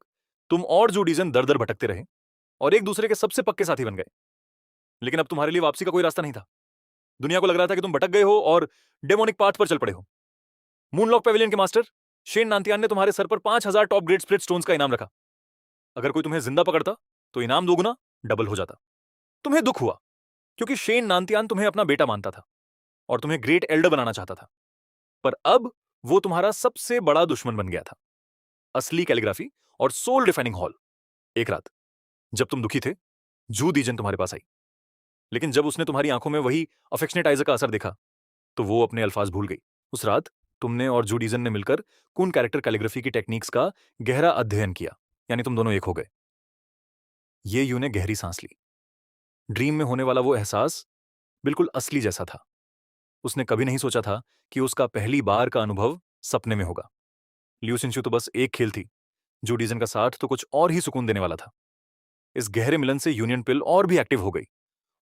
तुम और जू डीजन दर दर भटकते रहे और एक दूसरे के सबसे पक्के साथी बन गए। लेकिन अब तुम्हारे लिए वापसी का कोई रास्ता नहीं था। दुनिया को लग रहा था कि तुम भटक गए हो और डेमोनिक पाथ पर चल पड़े हो। मूनलॉक पेविलियन के मास्टर शेन नांतियान ने तुम्हारे सर पर 5,000 टॉप ग्रेड स्प्लिट स्टोन्स का इनाम रखा। अगर कोई तुम्हें जिंदा पकड़ता तो इनाम दोगुना, डबल हो जाता। तुम्हें दुख हुआ, क्योंकि शेन नांतियान तुम्हें अपना बेटा मानता था और तुम्हें ग्रेट एल्डर बनाना चाहता था। पर अब वो तुम्हारा सबसे बड़ा दुश्मन बन गया था। असली कैलीग्राफी और सोल रिफाइनिंग हॉल। एक रात जब तुम दुखी थे, जू डीजन तुम्हारे पास आई। लेकिन जब उसने तुम्हारी आंखों में वही अफेक्शनेटाइजर का असर देखा, तो वो अपने अल्फाज भूल गई। उस रात तुमने और जू डीजन ने मिलकर कून कैरेक्टर कैलीग्राफी की टेक्निक्स का गहरा अध्ययन किया। यानी तुम दोनों एक हो गए। ये यू ने गहरी सांस ली। ड्रीम में होने वाला वो एहसास बिल्कुल असली जैसा था। उसने कभी नहीं सोचा था कि उसका पहली बार का अनुभव सपने में होगा। ल्यू सिंशु तो बस एक खेल थी, जू डीजन का साथ तो कुछ और ही सुकून देने वाला था। इस गहरे मिलन से यूनियन पिल और भी एक्टिव हो गई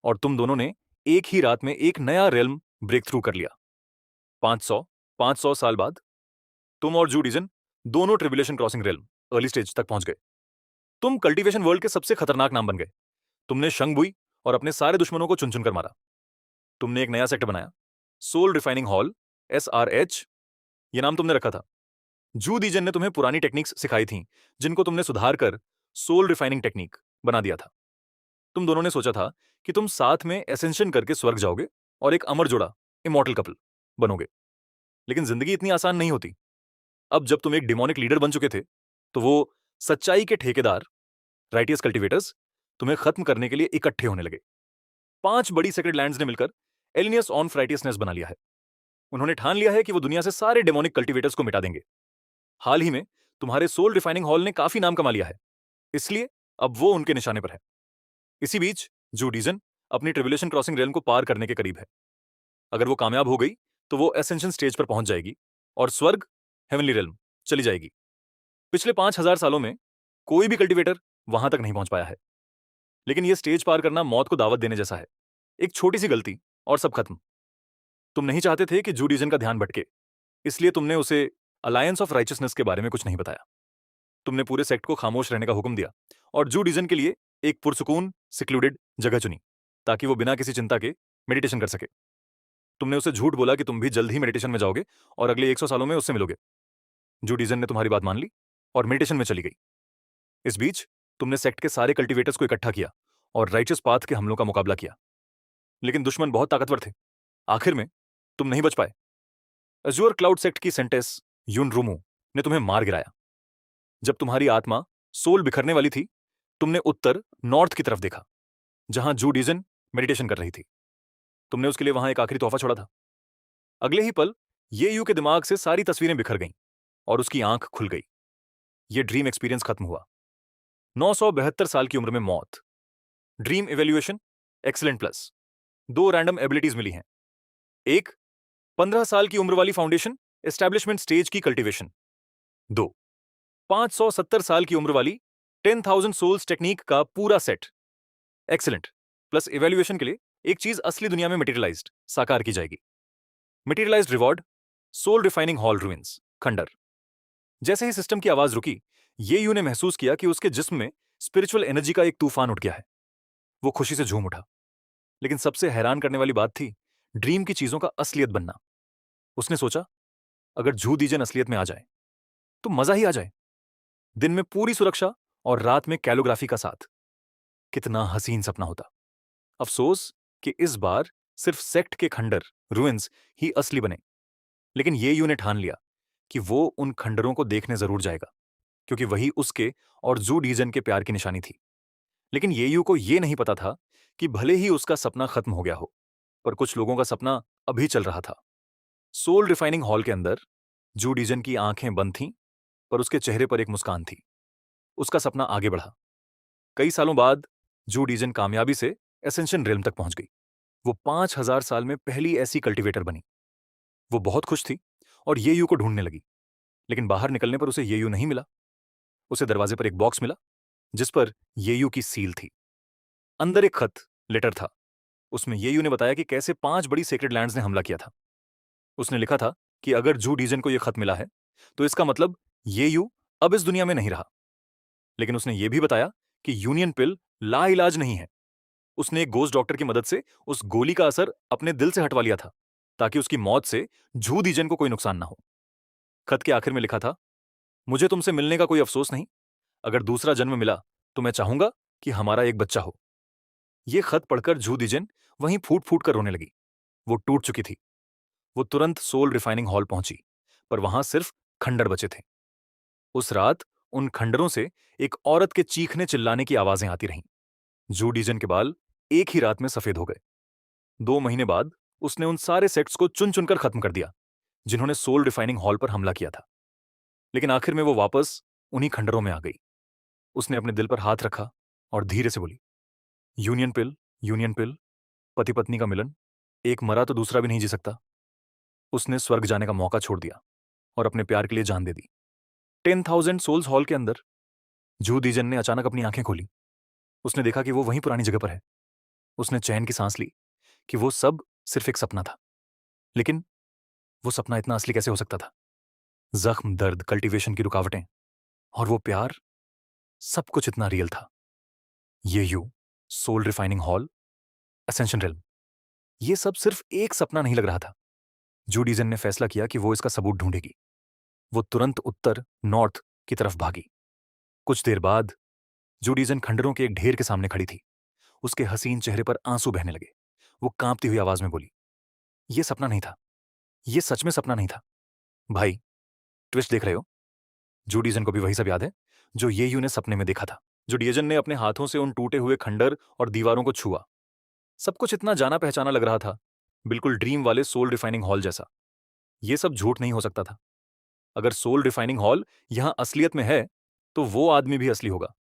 और तुम दोनों ने एक ही रात में एक नया रेल्म ब्रेक थ्रू कर लिया। 500 साल बाद तुम और जू डीजन दोनों tribulation crossing realm early stage तक पहुंच गए। तुम कल्टीवेशन वर्ल्ड के सबसे खतरनाक नाम बन गए। तुमने शंगबुई और अपने सारे दुश्मनों को चुन चुनकर मारा। तुमने एक नया सेक्टर बनाया, सोल रिफाइनिंग हॉल, SRH। ये नाम तुमने रखा था। जू डीजन ने तुम्हें पुरानी टेक्निक्स सिखाई थी, जिनको तुमने सुधार कर सोल रिफाइनिंग टेक्निक बना दिया था। तुम दोनों ने सोचा था कि तुम साथ में एसेंशन करके स्वर्ग जाओगे और एक अमर जोड़ा, इमॉर्टल कपल बनोगे। लेकिन जिंदगी इतनी आसान नहीं होती। अब जब तुम एक डिमोनिक लीडर बन चुके थे, तो वो सच्चाई के ठेकेदार, राइटियस कल्टिवेटर्स, तुम्हें खत्म करने के लिए इकट्ठे होने लगे। 5 बड़ी सेक्रेड लैंड्स ने मिलकर एलिनियस ऑन फ्राइटियसनेस बना लिया है। उन्होंने ठान लिया है कि वो दुनिया से सारे डेमोनिक कल्टिवेटर्स को मिटा देंगे। हाल ही में तुम्हारे सोल रिफाइनिंग हॉल ने काफी नाम कमा लिया है, इसलिए अब वो उनके निशाने पर है। इसी बीच जू डीजन अपनी ट्रिबुलेशन क्रॉसिंग रेल को पार करने के करीब है। अगर वो कामयाब हो गई तो वो एसेंशन स्टेज पर पहुंच जाएगी और स्वर्ग, हेवनली रेल्म, चली जाएगी। पिछले 5000 सालों में कोई भी कल्टिवेटर वहां तक नहीं पहुंच पाया है। लेकिन ये स्टेज पार करना मौत को दावत देने जैसा है। एक छोटी सी गलती और सब खत्म। तुम नहीं चाहते थे कि जू डीजन का ध्यान भटके, इसलिए तुमने उसे अलायंस ऑफ राइचियसनेस के बारे में कुछ नहीं बताया। तुमने पूरे सेक्ट को खामोश रहने का हुक्म दिया और जू डीजन के लिए एक पुरसुकून, सिक्लूडेड जगह चुनी, ताकि वो बिना किसी चिंता के मेडिटेशन कर सके। तुमने उसे झूठ बोला कि तुम भी जल्द ही मेडिटेशन में जाओगे और अगले 100 सालों में उससे मिलोगे। जू डीजन ने तुम्हारी बात मान ली और मेडिटेशन में चली गई। इस बीच तुमने सेक्ट के सारे कल्टिवेटर्स को इकट्ठा किया और राइचियस पाथ के हमलों का मुकाबला किया। लेकिन दुश्मन बहुत ताकतवर थे। आखिर में तुम नहीं बच पाए। अज़ूर क्लाउड सेक्ट की सेंटेस यूनरुमु ने तुम्हें मार गिराया। जब तुम्हारी आत्मा, सोल बिखरने वाली थी, तुमने उत्तर, नॉर्थ की तरफ देखा, जहां जू डीजन मेडिटेशन कर रही थी। तुमने उसके लिए वहां एक आखिरी तोहफा छोड़ा था। अगले ही पल ये यू के दिमाग से सारी तस्वीरें बिखर गईं और उसकी आंख खुल गई। ये ड्रीम एक्सपीरियंस खत्म हुआ। 972 साल की उम्र में मौत। Dream evaluation excellent plus. 2 random abilities मिली हैं। एक, 15 साल की उम्र वाली फाउंडेशन एस्टैब्लिशमेंट स्टेज की कल्टीवेशन। 2, 570 साल की उम्र वाली 10,000 सोल्स टेक्निक का पूरा सेट, एक्सीलेंट प्लस। इवेल्युएशन के लिए एक चीज असली दुनिया में मटेरियलाइज्ड, साकार की जाएगी। Materialized reward, soul refining hall ruins, खंडर। जैसे ही सिस्टम की आवाज रुकी, ये यू ने महसूस किया कि उसके जिस्म में स्पिरिचुअल एनर्जी का एक तूफान उठ गया है। वो खुशी से झूम उठा। लेकिन सबसे हैरान करने वाली बात थी ड्रीम की चीजों का असलियत बनना। उसने सोचा, अगर जू डीजन असलियत में आ जाए तो मजा ही आ जाए। दिन में पूरी सुरक्षा और रात में कैलोग्राफी का साथ। कितना हसीन सपना होता। अफसोस कि इस बार सिर्फ सेक्ट के खंडर, रुइंस ही असली बने। लेकिन ये यू ने ठान लिया कि वो उन खंडरों को देखने जरूर जाएगा, क्योंकि वही उसके और जू डीजन के प्यार की निशानी थी। लेकिन ये यू को ये नहीं पता था कि भले ही उसका सपना खत्म हो गया हो, पर कुछ लोगों का सपना अभी चल रहा था। सोल रिफाइनिंग हॉल के अंदर जू डीजन की आंखें बंद थीं, पर उसके चेहरे पर एक मुस्कान थी। उसका सपना आगे बढ़ा। कई सालों बाद जू डीजन कामयाबी से एसेंशन रेल्म तक पहुंच गई। वो 5000 साल में पहली ऐसी कल्टीवेटर बनी। वो बहुत खुश थी और ये यू को ढूंढने लगी। लेकिन बाहर निकलने पर उसे ये यू नहीं मिला। उसे दरवाजे पर एक बॉक्स मिला, जिस पर ये यू की सील थी। अंदर एक खत, लेटर था। उसमें ये यू ने बताया कि कैसे 5 बड़ी सेक्रेड लैंड्स ने हमला किया था। उसने लिखा था कि अगर जू डीजन को यह खत मिला है तो इसका मतलब ये यू अब इस दुनिया में नहीं रहा। लेकिन उसने यह भी बताया कि यूनियन पिल लाइलाज नहीं है। उसने एक गोस्ट डॉक्टर की मदद से उस गोली का असर अपने दिल से हटवा लिया था, ताकि उसकी मौत से जू डीजन को कोई नुकसान ना हो। खत के आखिर में लिखा था, मुझे तुमसे मिलने का कोई अफसोस नहीं। अगर दूसरा जन्म मिला तो मैं चाहूंगा कि हमारा एक बच्चा हो। यह खत पढ़कर जू डीजन वहीं फूट फूट कर रोने लगी। वो टूट चुकी थी। वो तुरंत सोल रिफाइनिंग हॉल पहुंची, पर वहां सिर्फ खंडर बचे थे। उस रात उन खंडरों से एक औरत के चीखने चिल्लाने की आवाजें आती रहीं। जू डीजन के बाल एक ही रात में सफेद हो गए। 2 महीने बाद उसने उन सारे सेक्ट्स को चुन चुनकर खत्म कर दिया, जिन्होंने सोल रिफाइनिंग हॉल पर हमला किया था। लेकिन आखिर में वो वापस उन्हीं खंडरों में आ गई। उसने अपने दिल पर हाथ रखा और धीरे से बोली, यूनियन पिल, पति पत्नी का मिलन, एक मरा तो दूसरा भी नहीं जी सकता। उसने स्वर्ग जाने का मौका छोड़ दिया और अपने प्यार के लिए जान दे दी। 10,000 सोल्स हॉल के अंदर जू डीजन ने अचानक अपनी आंखें खोली। उसने देखा कि वो वहीं पुरानी जगह पर है। उसने चैन की सांस ली, कि वो सब सिर्फ एक सपना था। लेकिन वो सपना इतना असली कैसे हो सकता था? जख्म, दर्द, कल्टीवेशन की रुकावटें और वो प्यार, सब कुछ इतना रियल था। Ye Yu, soul refining hall, ascension realm, ये सब सिर्फ एक सपना नहीं लग रहा था। जूडिजन ने फैसला किया कि वो इसका सबूत ढूंढेगी। वो तुरंत उत्तर, नॉर्थ की तरफ भागी। कुछ देर बाद जूडिजन खंडरों के एक ढेर के सामने खड़ी थी। उसके हसीन चेहरे पर आंसू बहने लगे। वो कांपती हुई आवाज में बोली, ये सपना नहीं था, ये सच में सपना नहीं था। भाई, ट्विस्ट देख रहे हो? जूडिजन को भी वही सब याद है जो येयू ने सपने में देखा था। जूडियजन ने अपने हाथों से उन टूटे हुए खंडर और दीवारों को छुआ। सब कुछ इतना जाना पहचाना लग रहा था, बिल्कुल ड्रीम वाले सोल रिफाइनिंग हॉल जैसा। ये सब झूठ नहीं हो सकता था। अगर सोल रिफाइनिंग हॉल यहां असलियत में है, तो वो आदमी भी असली होगा।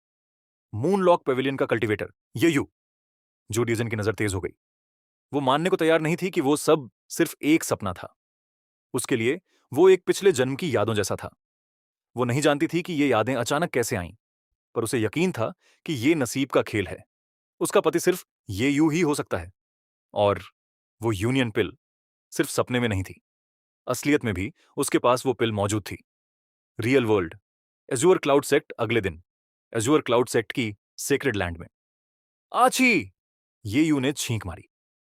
मूनलॉक पेविलियन का कल्टीवेटर, येयू। जूडियजन की नजर तेज हो गई। वो मानने को तैयार नहीं थी कि वो सब सिर्फ एक सपना था। उसके लिए वो एक पिछले जन्म की यादों जैसा था। वो नहीं जानती थी कि ये यादें अचानक कैसे आईं, पर उसे यकीन था कि ये नसीब का खेल है। उसका पति सिर्फ ये यू ही हो सकता है। और वो यूनियन पिल सिर्फ सपने में नहीं थी, असलियत में भी उसके पास वो पिल मौजूद थी। Real world, azure cloud sect अगले दिन, एज्योर क्लाउड सेक्ट की सेक्रेड लैंड में। आची! ये यू ने छींक मारी।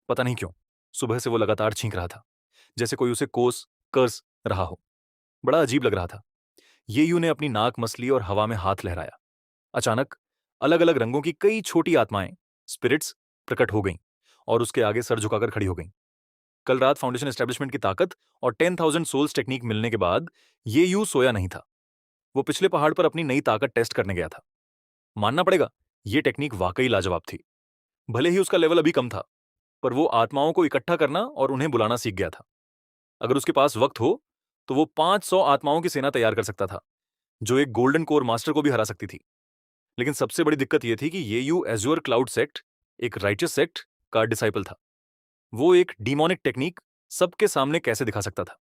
पता नहीं क्यों, सुबह से वो लगातार छींक रहा था, जैसे कोई उसे कोस, कर्स रहा हो। बड़ा अजीब लग रहा था। ये यू ने अपनी नाक मसली और हवा में हाथ लहराया। अचानक अलग अलग रंगों की कई छोटी आत्माएं, स्पिरिट्स, प्रकट हो गईं और उसके आगे सर झुकाकर खड़ी हो गईं। कल रात फाउंडेशन एस्टेब्लिशमेंट की ताकत और 10,000 सोल्स टेक्निक मिलने के बाद ये यू सोया नहीं था। वो पिछले पहाड़ पर अपनी नई ताकत टेस्ट करने गया था। मानना पड़ेगा, ये टेक्निक वाकई लाजवाब थी। भले ही उसका लेवल अभी कम था, पर वो आत्माओं को इकट्ठा करना और उन्हें बुलाना सीख गया था। अगर उसके पास वक्त हो, तो वो 500 आत्माओं की सेना तैयार कर सकता था, जो एक गोल्डन कोर मास्टर को भी हरा सकती थी। लेकिन सबसे बड़ी दिक्कत यह थी कि ये यू एज्योर क्लाउड सेक्ट, एक राइटियस सेक्ट का डिसाइपल था। वो एक डीमोनिक टेक्निक सबके सामने कैसे दिखा सकता था?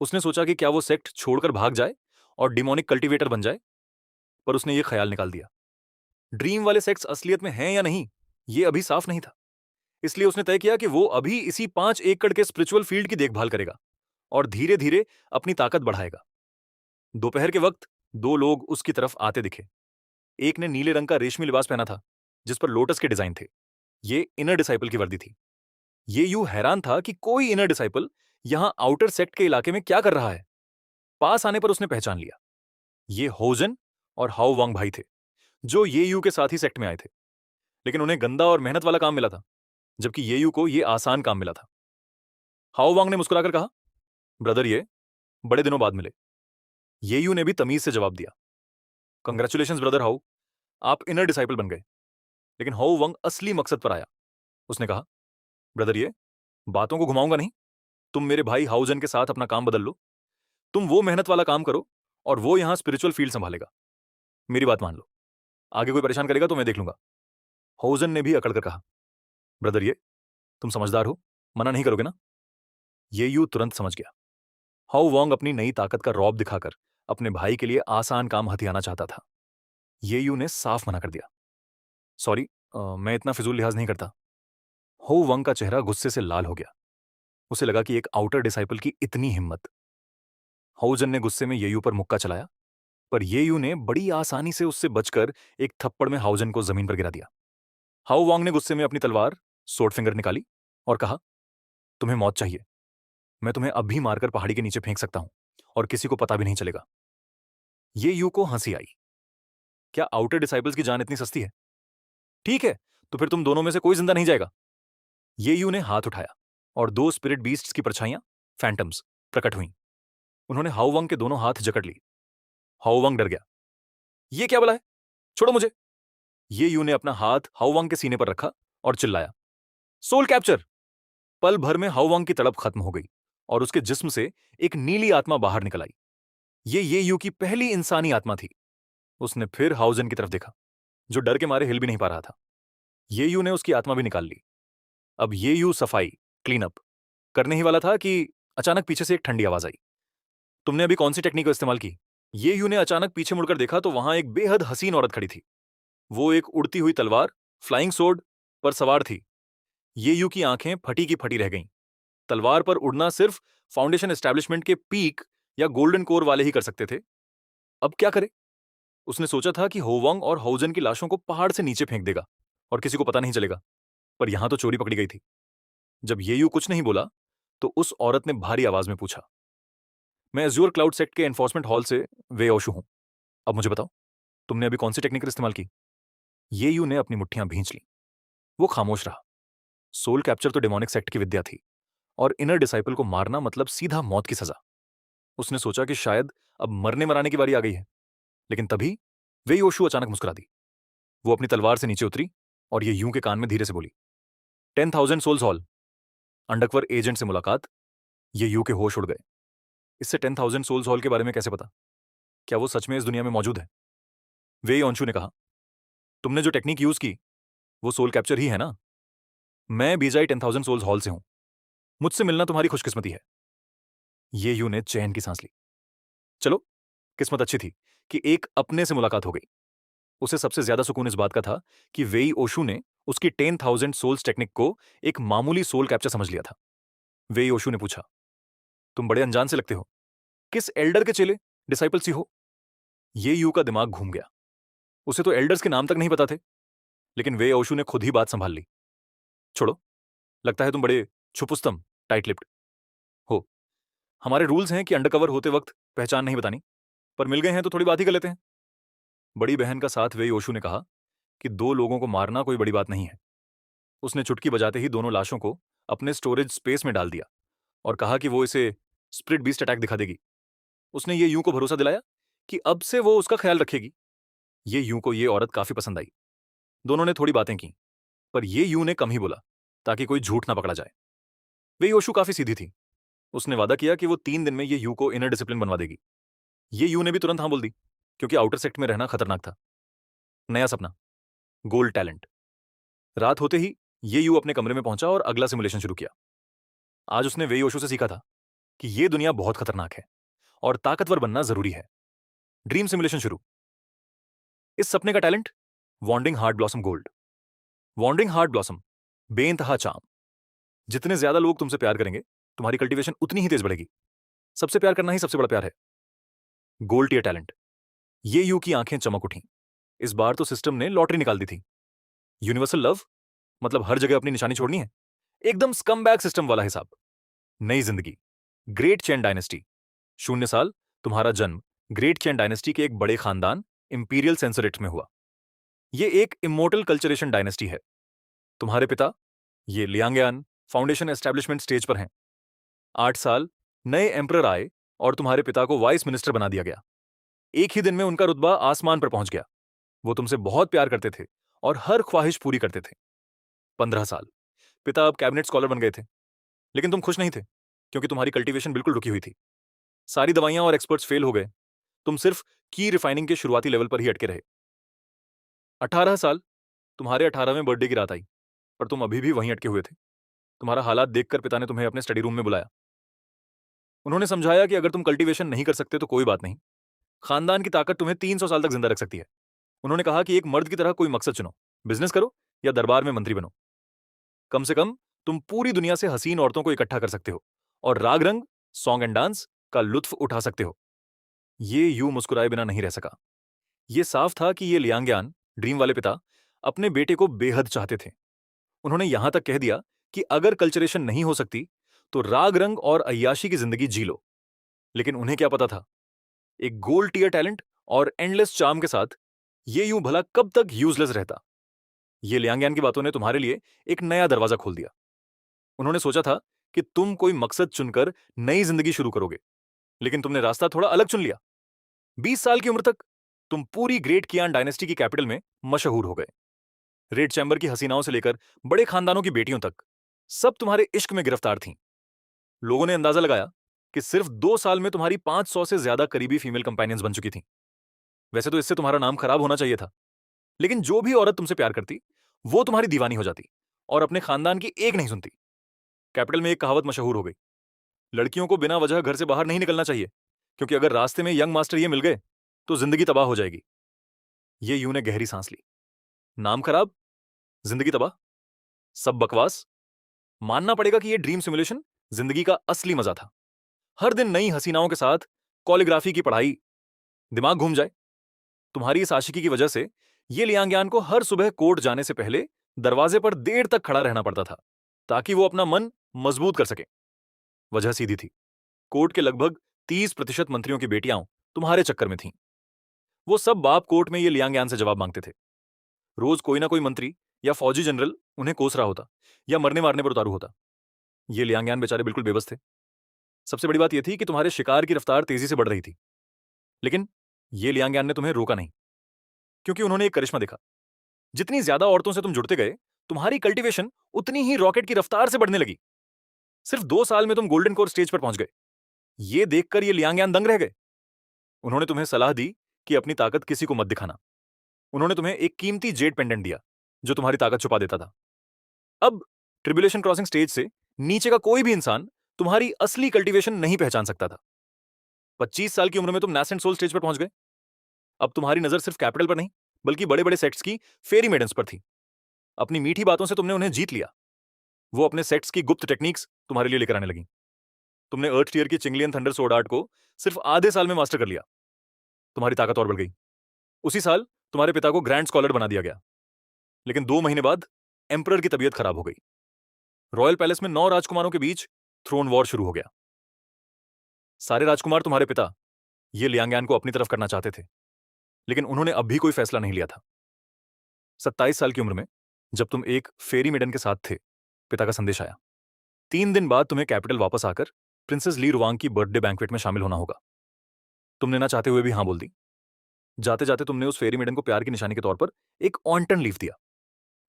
उसने सोचा कि क्या वो सेक्ट छोड़कर भाग जाए और डिमोनिक कल्टीवेटर बन जाए, पर उसने ये ख्याल निकाल दिया। ड्रीम वाले सेक्ट्स असलियत में हैं या नहीं, ये अभी साफ नहीं था। इसलिए उसने तय किया कि वो अभी इसी 5 एकड़ के स्पिरिचुअल फील्ड की देखभाल करेगा और धीरे धीरे अपनी ताकत बढ़ाएगा। दोपहर के वक्त 2 लोग उसकी तरफ आते दिखे। एक ने नीले रंग का रेशमी लिबास पहना था, जिस पर लोटस के डिजाइन थे। ये इनर डिसाइपल की वर्दी थी। ये यूं हैरान था कि कोई इनर डिसाइपल यहां आउटर सेक्ट के इलाके में क्या कर रहा है। पास आने पर उसने पहचान लिया, ये होजन और हाओ वांग भाई थे, जो ये यू के साथ ही सेक्ट में आए थे। लेकिन उन्हें गंदा और मेहनत वाला काम मिला था, जबकि ये यू को ये आसान काम मिला था। हाओ वांग ने मुस्कुराकर कहा, ब्रदर, ये बड़े दिनों बाद मिले। ये यू ने भी तमीज से जवाब दिया, कंग्रेचुलेशन ब्रदर हाउ, आप इनर डिसाइपल बन गए। लेकिन हाओ वांग असली मकसद पर आया। उसने कहा, ब्रदर, ये बातों को घुमाऊंगा नहीं। तुम मेरे भाई हाउजन के साथ अपना काम बदल लो। तुम वो मेहनत वाला काम करो और वो यहां स्पिरिचुअल फील्ड संभालेगा। मेरी बात मान लो। आगे कोई परेशान करेगा तो मैं देख लूंगा। हाउजन ने भी अकड़ कर कहा, ब्रदर, ये तुम समझदार हो, मना नहीं करोगे ना? ये यू तुरंत समझ गया। हाउ वांग अपनी नई ताकत का रौब दिखाकर अपने भाई के लिए आसान काम हथियाना चाहता था। ये यू ने साफ मना कर दिया, सॉरी, मैं इतना फिजूल लिहाज नहीं करता। हाउ वांग का चेहरा गुस्से से लाल हो गया। उसे लगा कि एक आउटर डिसाइपल की इतनी हिम्मत। हाउजन ने गुस्से में येयू पर मुक्का चलाया, पर येयू ने बड़ी आसानी से उससे बचकर एक थप्पड़ में हाउजन को जमीन पर गिरा दिया। हाउ वांग ने गुस्से में अपनी तलवार सोड फिंगर निकाली और कहा, तुम्हें मौत चाहिए? मैं तुम्हें अब भी मारकर पहाड़ी के नीचे फेंक सकता हूं और किसी को पता भी नहीं चलेगा। ये यू को हंसी आई। क्या आउटर डिसाइपल्स की जान इतनी सस्ती है? ठीक है, तो फिर तुम दोनों में से कोई जिंदा नहीं जाएगा। ये यू ने हाथ उठाया और 2 स्पिरिट बीस्ट्स की परछाइयां, फैंटम्स, प्रकट हुईं। उन्होंने हाउवंग के दोनों हाथ जकड़ ली। हाउवंग डर गया। ये क्या बला है? छोड़ो मुझे। ये यू ने अपना हाथ हाउवंग के सीने पर रखा और चिल्लाया, सोल कैप्चर। पल भर में हाउवंग की तड़प खत्म हो गई और उसके जिस्म से एक नीली आत्मा बाहर निकल आई। ये यू की पहली इंसानी आत्मा थी। उसने फिर हाउजन की तरफ देखा, जो डर के मारे हिल भी नहीं पा रहा था। ये यू ने उसकी आत्मा भी निकाल ली। अब ये यू सफाई, क्लीन अप करने ही वाला था कि अचानक पीछे से एक ठंडी आवाज आई। तुमने अभी कौन सी टेक्निक का इस्तेमाल की? ये यू ने अचानक पीछे मुड़कर देखा तो वहां एक बेहद हसीन औरत खड़ी थी। वो एक उड़ती हुई तलवार, फ्लाइंग सोर्ड पर सवार थी। ये यू की आंखें फटी की फटी रह गईं। तलवार पर उड़ना सिर्फ फाउंडेशन एस्टैब्लिशमेंट के पीक या गोल्डन कोर वाले ही कर सकते थे। अब क्या करे? उसने सोचा था कि होवंग और हौजन की लाशों को पहाड़ से नीचे फेंक देगा और किसी को पता नहीं चलेगा, पर यहां तो चोरी पकड़ी गई थी। जब येयू कुछ नहीं बोला, तो उस औरत ने भारी आवाज में पूछा, मैं एज्योर क्लाउड सेक्ट के एनफोर्समेंट हॉल से वे ओशु हूं। अब मुझे बताओ, तुमने अभी कौन सी टेक्निक इस्तेमाल की? येयू ने अपनी मुट्ठियां भींच ली। वो खामोश रहा। सोल कैप्चर तो डेमोनिक सेक्ट की विद्या थी, और इनर डिसाइपल को मारना मतलब सीधा मौत की सजा। उसने सोचा कि शायद अब मरने मराने की बारी आ गई है, लेकिन तभी वे योशु अचानक मुस्कुरा दी। वो अपनी तलवार से नीचे उतरी और ये यूं के कान में धीरे से बोली, 10,000 सोल्स हॉल, अंडरकवर एजेंट से मुलाकात। ये यू के होश उड़ गए। इससे 10,000 सोल्स हॉल के बारे में कैसे पता? क्या वो सच में इस दुनिया में मौजूद है? वे योंशु ने कहा, तुमने जो टेक्निक यूज की वो सोल कैप्चर ही है ना? मैं बीजाई 10,000 सोल्स हॉल से हूं। मुझसे मिलना तुम्हारी खुशकिस्मती है। ये यू ने चैन की सांस ली। चलो, किस्मत अच्छी थी कि एक अपने से मुलाकात हो गई। उसे सबसे ज्यादा सुकून इस बात का था कि वेई ओशु ने उसकी 10,000 सोल्स टेक्निक को एक मामूली सोल कैप्चर समझ लिया था। वेई ओशु ने पूछा, तुम बड़े अनजान से लगते हो। किस एल्डर के चेले, डिसाइपल सी हो? ये यू का दिमाग घूम गया। उसे तो एल्डर्स के नाम तक नहीं पता थे, लेकिन वे ओशु ने खुद ही बात संभाल ली। छोड़ो, लगता है तुम बड़े छुपुस्तम, टाइट लिप्ड हो। हमारे रूल्स हैं कि अंडरकवर होते वक्त पहचान नहीं बतानी, पर मिल गए हैं तो थोड़ी बात ही कर लेते हैं। बड़ी बहन का साथ वे ओशु ने कहा कि दो लोगों को मारना कोई बड़ी बात नहीं है। उसने चुटकी बजाते ही दोनों लाशों को अपने स्टोरेज स्पेस में डाल दिया और कहा कि वो इसे स्प्लिट बीस्ट अटैक दिखा देगी। उसने ये यूं को भरोसा दिलाया कि अब से वो उसका ख्याल रखेगी। ये यूं को ये औरत काफी पसंद आई। दोनों ने थोड़ी बातें की, पर ये यूं ने कम ही बोला ताकि कोई झूठ ना पकड़ा जाए। वे योशु काफी सीधी थी। उसने वादा किया कि वो 3 दिन में ये यू को इनर डिसिप्लिन बनवा देगी। ये यू ने भी तुरंत हाँ बोल दी, क्योंकि आउटर सेक्ट में रहना खतरनाक था। नया सपना, गोल्ड टैलेंट। रात होते ही ये यू अपने कमरे में पहुंचा और अगला सिमुलेशन शुरू किया। आज उसने वे योशु से सीखा था कि ये दुनिया बहुत खतरनाक है और ताकतवर बनना जरूरी है। ड्रीम सिमुलेशन शुरू। इस सपने का talent, wandering heart blossom gold. Wandering heart blossom, बेइंतहा चाम। जितने ज्यादा लोग तुमसे प्यार करेंगे, तुम्हारी कल्टीवेशन उतनी ही तेज बढ़ेगी। सबसे प्यार करना ही सबसे बड़ा प्यार है। Gold tier talent. Ye Yu की आंखें चमक उठी। इस बार तो सिस्टम ने लॉटरी निकाल दी थी। यूनिवर्सल लव, मतलब हर जगह अपनी निशानी छोड़नी है। एकदम स्कमबैग सिस्टम वाला हिसाब। नई जिंदगी, ग्रेट चैन डायनेस्टी। 0 साल, तुम्हारा जन्म ग्रेट चैन डायनेस्टी के एक बड़े खानदान इंपीरियल सेंसरेट में हुआ। ये एक इमोर्टल कल्चरेशन डायनेस्टी है। तुम्हारे पिता, ये लियांगयान, फाउंडेशन एस्टैब्लिशमेंट स्टेज पर हैं। 8 साल, नए एम्परर आए और तुम्हारे पिता को वाइस मिनिस्टर बना दिया गया। एक ही दिन में उनका रुतबा आसमान पर पहुंच गया। वो तुमसे बहुत प्यार करते थे और हर ख्वाहिश पूरी करते थे। 15 साल, पिता अब कैबिनेट स्कॉलर बन गए थे, लेकिन तुम खुश नहीं थे, क्योंकि तुम्हारी कल्टीवेशन बिल्कुल रुकी हुई थी। सारी दवाइयां और एक्सपर्ट्स फेल हो गए। तुम सिर्फ की रिफाइनिंग के शुरुआती लेवल पर ही अटके रहे। 18 साल, तुम्हारे 18वें बर्थडे की रात आई, पर तुम अभी भी वहीं अटके हुए थे। तुम्हारा हालात देखकर पिता ने तुम्हें अपने स्टडी रूम में बुलाया। उन्होंने समझाया कि अगर तुम कल्टीवेशन नहीं कर सकते तो कोई बात नहीं, खानदान की ताकत तुम्हें 300 साल तक जिंदा रख सकती है। उन्होंने कहा कि एक मर्द की तरह कोई मकसद चुनो, बिजनेस करो या दरबार में मंत्री बनो। कम से कम तुम पूरी दुनिया से हसीन औरतों को इकट्ठा कर सकते हो और राग रंग, सॉन्ग एंड डांस का लुत्फ उठा सकते हो। ये यूं मुस्कुराए बिना नहीं रह सका। ये साफ था कि ये लियांगयान, ड्रीम वाले पिता, अपने बेटे को बेहद चाहते थे। उन्होंने यहां तक कह दिया कि अगर कल्चरेशन नहीं हो सकती तो राग रंग और अय्याशी की जिंदगी जी लो। लेकिन उन्हें क्या पता था, एक गोल्ड टियर टैलेंट और एंडलेस चार्म के साथ ये यूं भला कब तक यूजलेस रहता। ये लियांगयान की बातों ने तुम्हारे लिए एक नया दरवाजा खोल दिया। उन्होंने सोचा था कि तुम कोई मकसद चुनकर नई जिंदगी शुरू करोगे, लेकिन तुमने रास्ता थोड़ा अलग चुन लिया। 20 साल की उम्र तक तुम पूरी ग्रेट कियान डायनेस्टी की कैपिटल में मशहूर हो गए। रेड चैम्बर की हसीनाओं से लेकर बड़े खानदानों की बेटियों तक सब तुम्हारे इश्क में गिरफ्तार थीं। लोगों ने अंदाजा लगाया कि सिर्फ 2 साल में तुम्हारी 500 से ज्यादा करीबी फीमेल कंपेनियंस बन चुकी थीं। वैसे तो इससे तुम्हारा नाम खराब होना चाहिए था, लेकिन जो भी औरत तुमसे प्यार करती वो तुम्हारी दीवानी हो जाती और अपने खानदान की एक नहीं सुनती। कैपिटल में एक कहावत मशहूर हो गई, लड़कियों को बिना वजह घर से बाहर नहीं निकलना चाहिए, क्योंकि अगर रास्ते में यंग मास्टर ये मिल गए तो जिंदगी तबाह हो जाएगी। ये यूं ने गहरी सांस ली। नाम खराब, जिंदगी तबाह, सब बकवास। मानना पड़ेगा कि ये ड्रीम सिमुलेशन जिंदगी का असली मजा था। हर दिन नई हसीनाओं के साथ कोरियोग्राफी की पढ़ाई, दिमाग घूम जाए। तुम्हारी इस आशिकी की वजह से ये लियांगयान को हर सुबह कोर्ट जाने से पहले दरवाजे पर देर तक खड़ा रहना पड़ता था, ताकि वो अपना मन मजबूत कर सके। वजह सीधी थी, कोर्ट के लगभग 30% मंत्रियों की बेटियां तुम्हारे चक्कर में थीं। वो सब बाप कोर्ट में ये लियांगयान से जवाब मांगते थे। रोज कोई ना कोई मंत्री या फौजी जनरल उन्हें कोस रहा होता या मरने मारने पर उतारू होता। ये लियांगयान बेचारे बिल्कुल बेबस थे। सबसे बड़ी बात यह थी कि तुम्हारे शिकार की रफ्तार तेजी से बढ़ रही थी, लेकिन ये लियांगयान ने तुम्हें रोका नहीं, क्योंकि उन्होंने एक करिश्मा देखा। जितनी ज्यादा औरतों से तुम जुड़ते गए, तुम्हारी कल्टीवेशन उतनी ही रॉकेट की रफ्तार से बढ़ने लगी। सिर्फ 2 साल में तुम गोल्डन कोर स्टेज पर पहुंच गए। ये देखकर ये लियांगयान दंग रह गए। उन्होंने तुम्हें सलाह दी कि अपनी ताकत किसी को मत दिखाना। उन्होंने तुम्हें एक कीमती जेड पेंडेंट दिया, जो तुम्हारी ताकत छुपा देता था। अब ट्रिबुलेशन क्रॉसिंग स्टेज से नीचे का कोई भी इंसान तुम्हारी असली कल्टीवेशन नहीं पहचान सकता था। 25 साल की उम्र में तुम नेसेंट सोल स्टेज पर पहुंच गए। अब तुम्हारी नजर सिर्फ कैपिटल पर नहीं, बल्कि बड़े बड़े सेट्स की फेरी मेडन्स पर थी। अपनी मीठी बातों से तुमने उन्हें जीत लिया। वो अपने सेट्स की गुप्त टेक्निक्स तुम्हारे लिए लेकर आने लगी। तुमने अर्थ टीयर की चिंगलियन थंडर सोड आर्ट को सिर्फ आधे साल में मास्टर कर लिया। तुम्हारी ताकत और बढ़ गई। उसी साल तुम्हारे पिता को ग्रैंड स्कॉलर बना दिया गया। लेकिन 2 महीने बाद एम्परर की तबीयत खराब हो गई। रॉयल पैलेस में 9 राजकुमारों के बीच थ्रोन वॉर शुरू हो गया। सारे राजकुमार तुम्हारे पिता ये लियांगयान को अपनी तरफ करना चाहते थे, लेकिन उन्होंने अब भी कोई फैसला नहीं लिया था। 27 साल की उम्र में जब तुम एक फेरी मेडन के साथ थे, पिता का संदेश आया। 3 दिन बाद तुम्हें कैपिटल वापस आकर प्रिंसेस ली रुवांग की बर्थडे बैंक्वेट में शामिल होना होगा। तुमने ना चाहते हुए भी हां बोल दी। जाते जाते तुमने उस फेरी मेडन को प्यार की निशानी के तौर पर एक ऑन्टन लीफ दिया।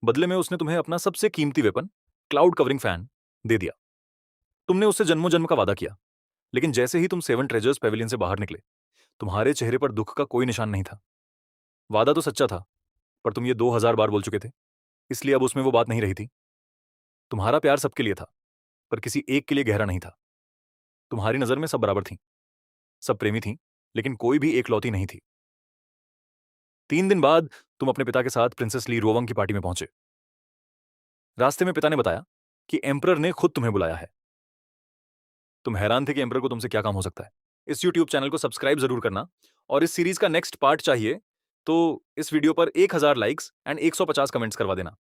बदले में उसने तुम्हें अपना सबसे कीमती वेपन, क्लाउड कवरिंग फैन, दे दिया। तुमने उससे जन्मों जन्म का वादा किया, लेकिन जैसे ही तुम सेवन ट्रेजर्स पेविलियन से बाहर निकले, तुम्हारे चेहरे पर दुख का कोई निशान नहीं था। वादा तो सच्चा था, पर तुम ये 2000 बार बोल चुके थे, इसलिए अब उसमें वो बात नहीं रही थी। तुम्हारा प्यार सबके लिए था, पर किसी एक के लिए गहरा नहीं था। तुम्हारी नजर में सब बराबर थीं, सब प्रेमी थीं, लेकिन कोई भी एकलौती नहीं थी। 3 दिन बाद तुम अपने पिता के साथ प्रिंसेस ली रोवंग की पार्टी में पहुंचे। रास्ते में पिता ने बताया कि एम्परर ने खुद तुम्हें बुलाया है। तुम हैरान थे कि एम्परर को तुमसे क्या काम हो सकता है। इस यूट्यूब चैनल को सब्सक्राइब जरूर करना, और इस सीरीज का नेक्स्ट पार्ट चाहिए तो इस वीडियो पर 1000 लाइक्स एंड 150 कमेंट्स करवा देना।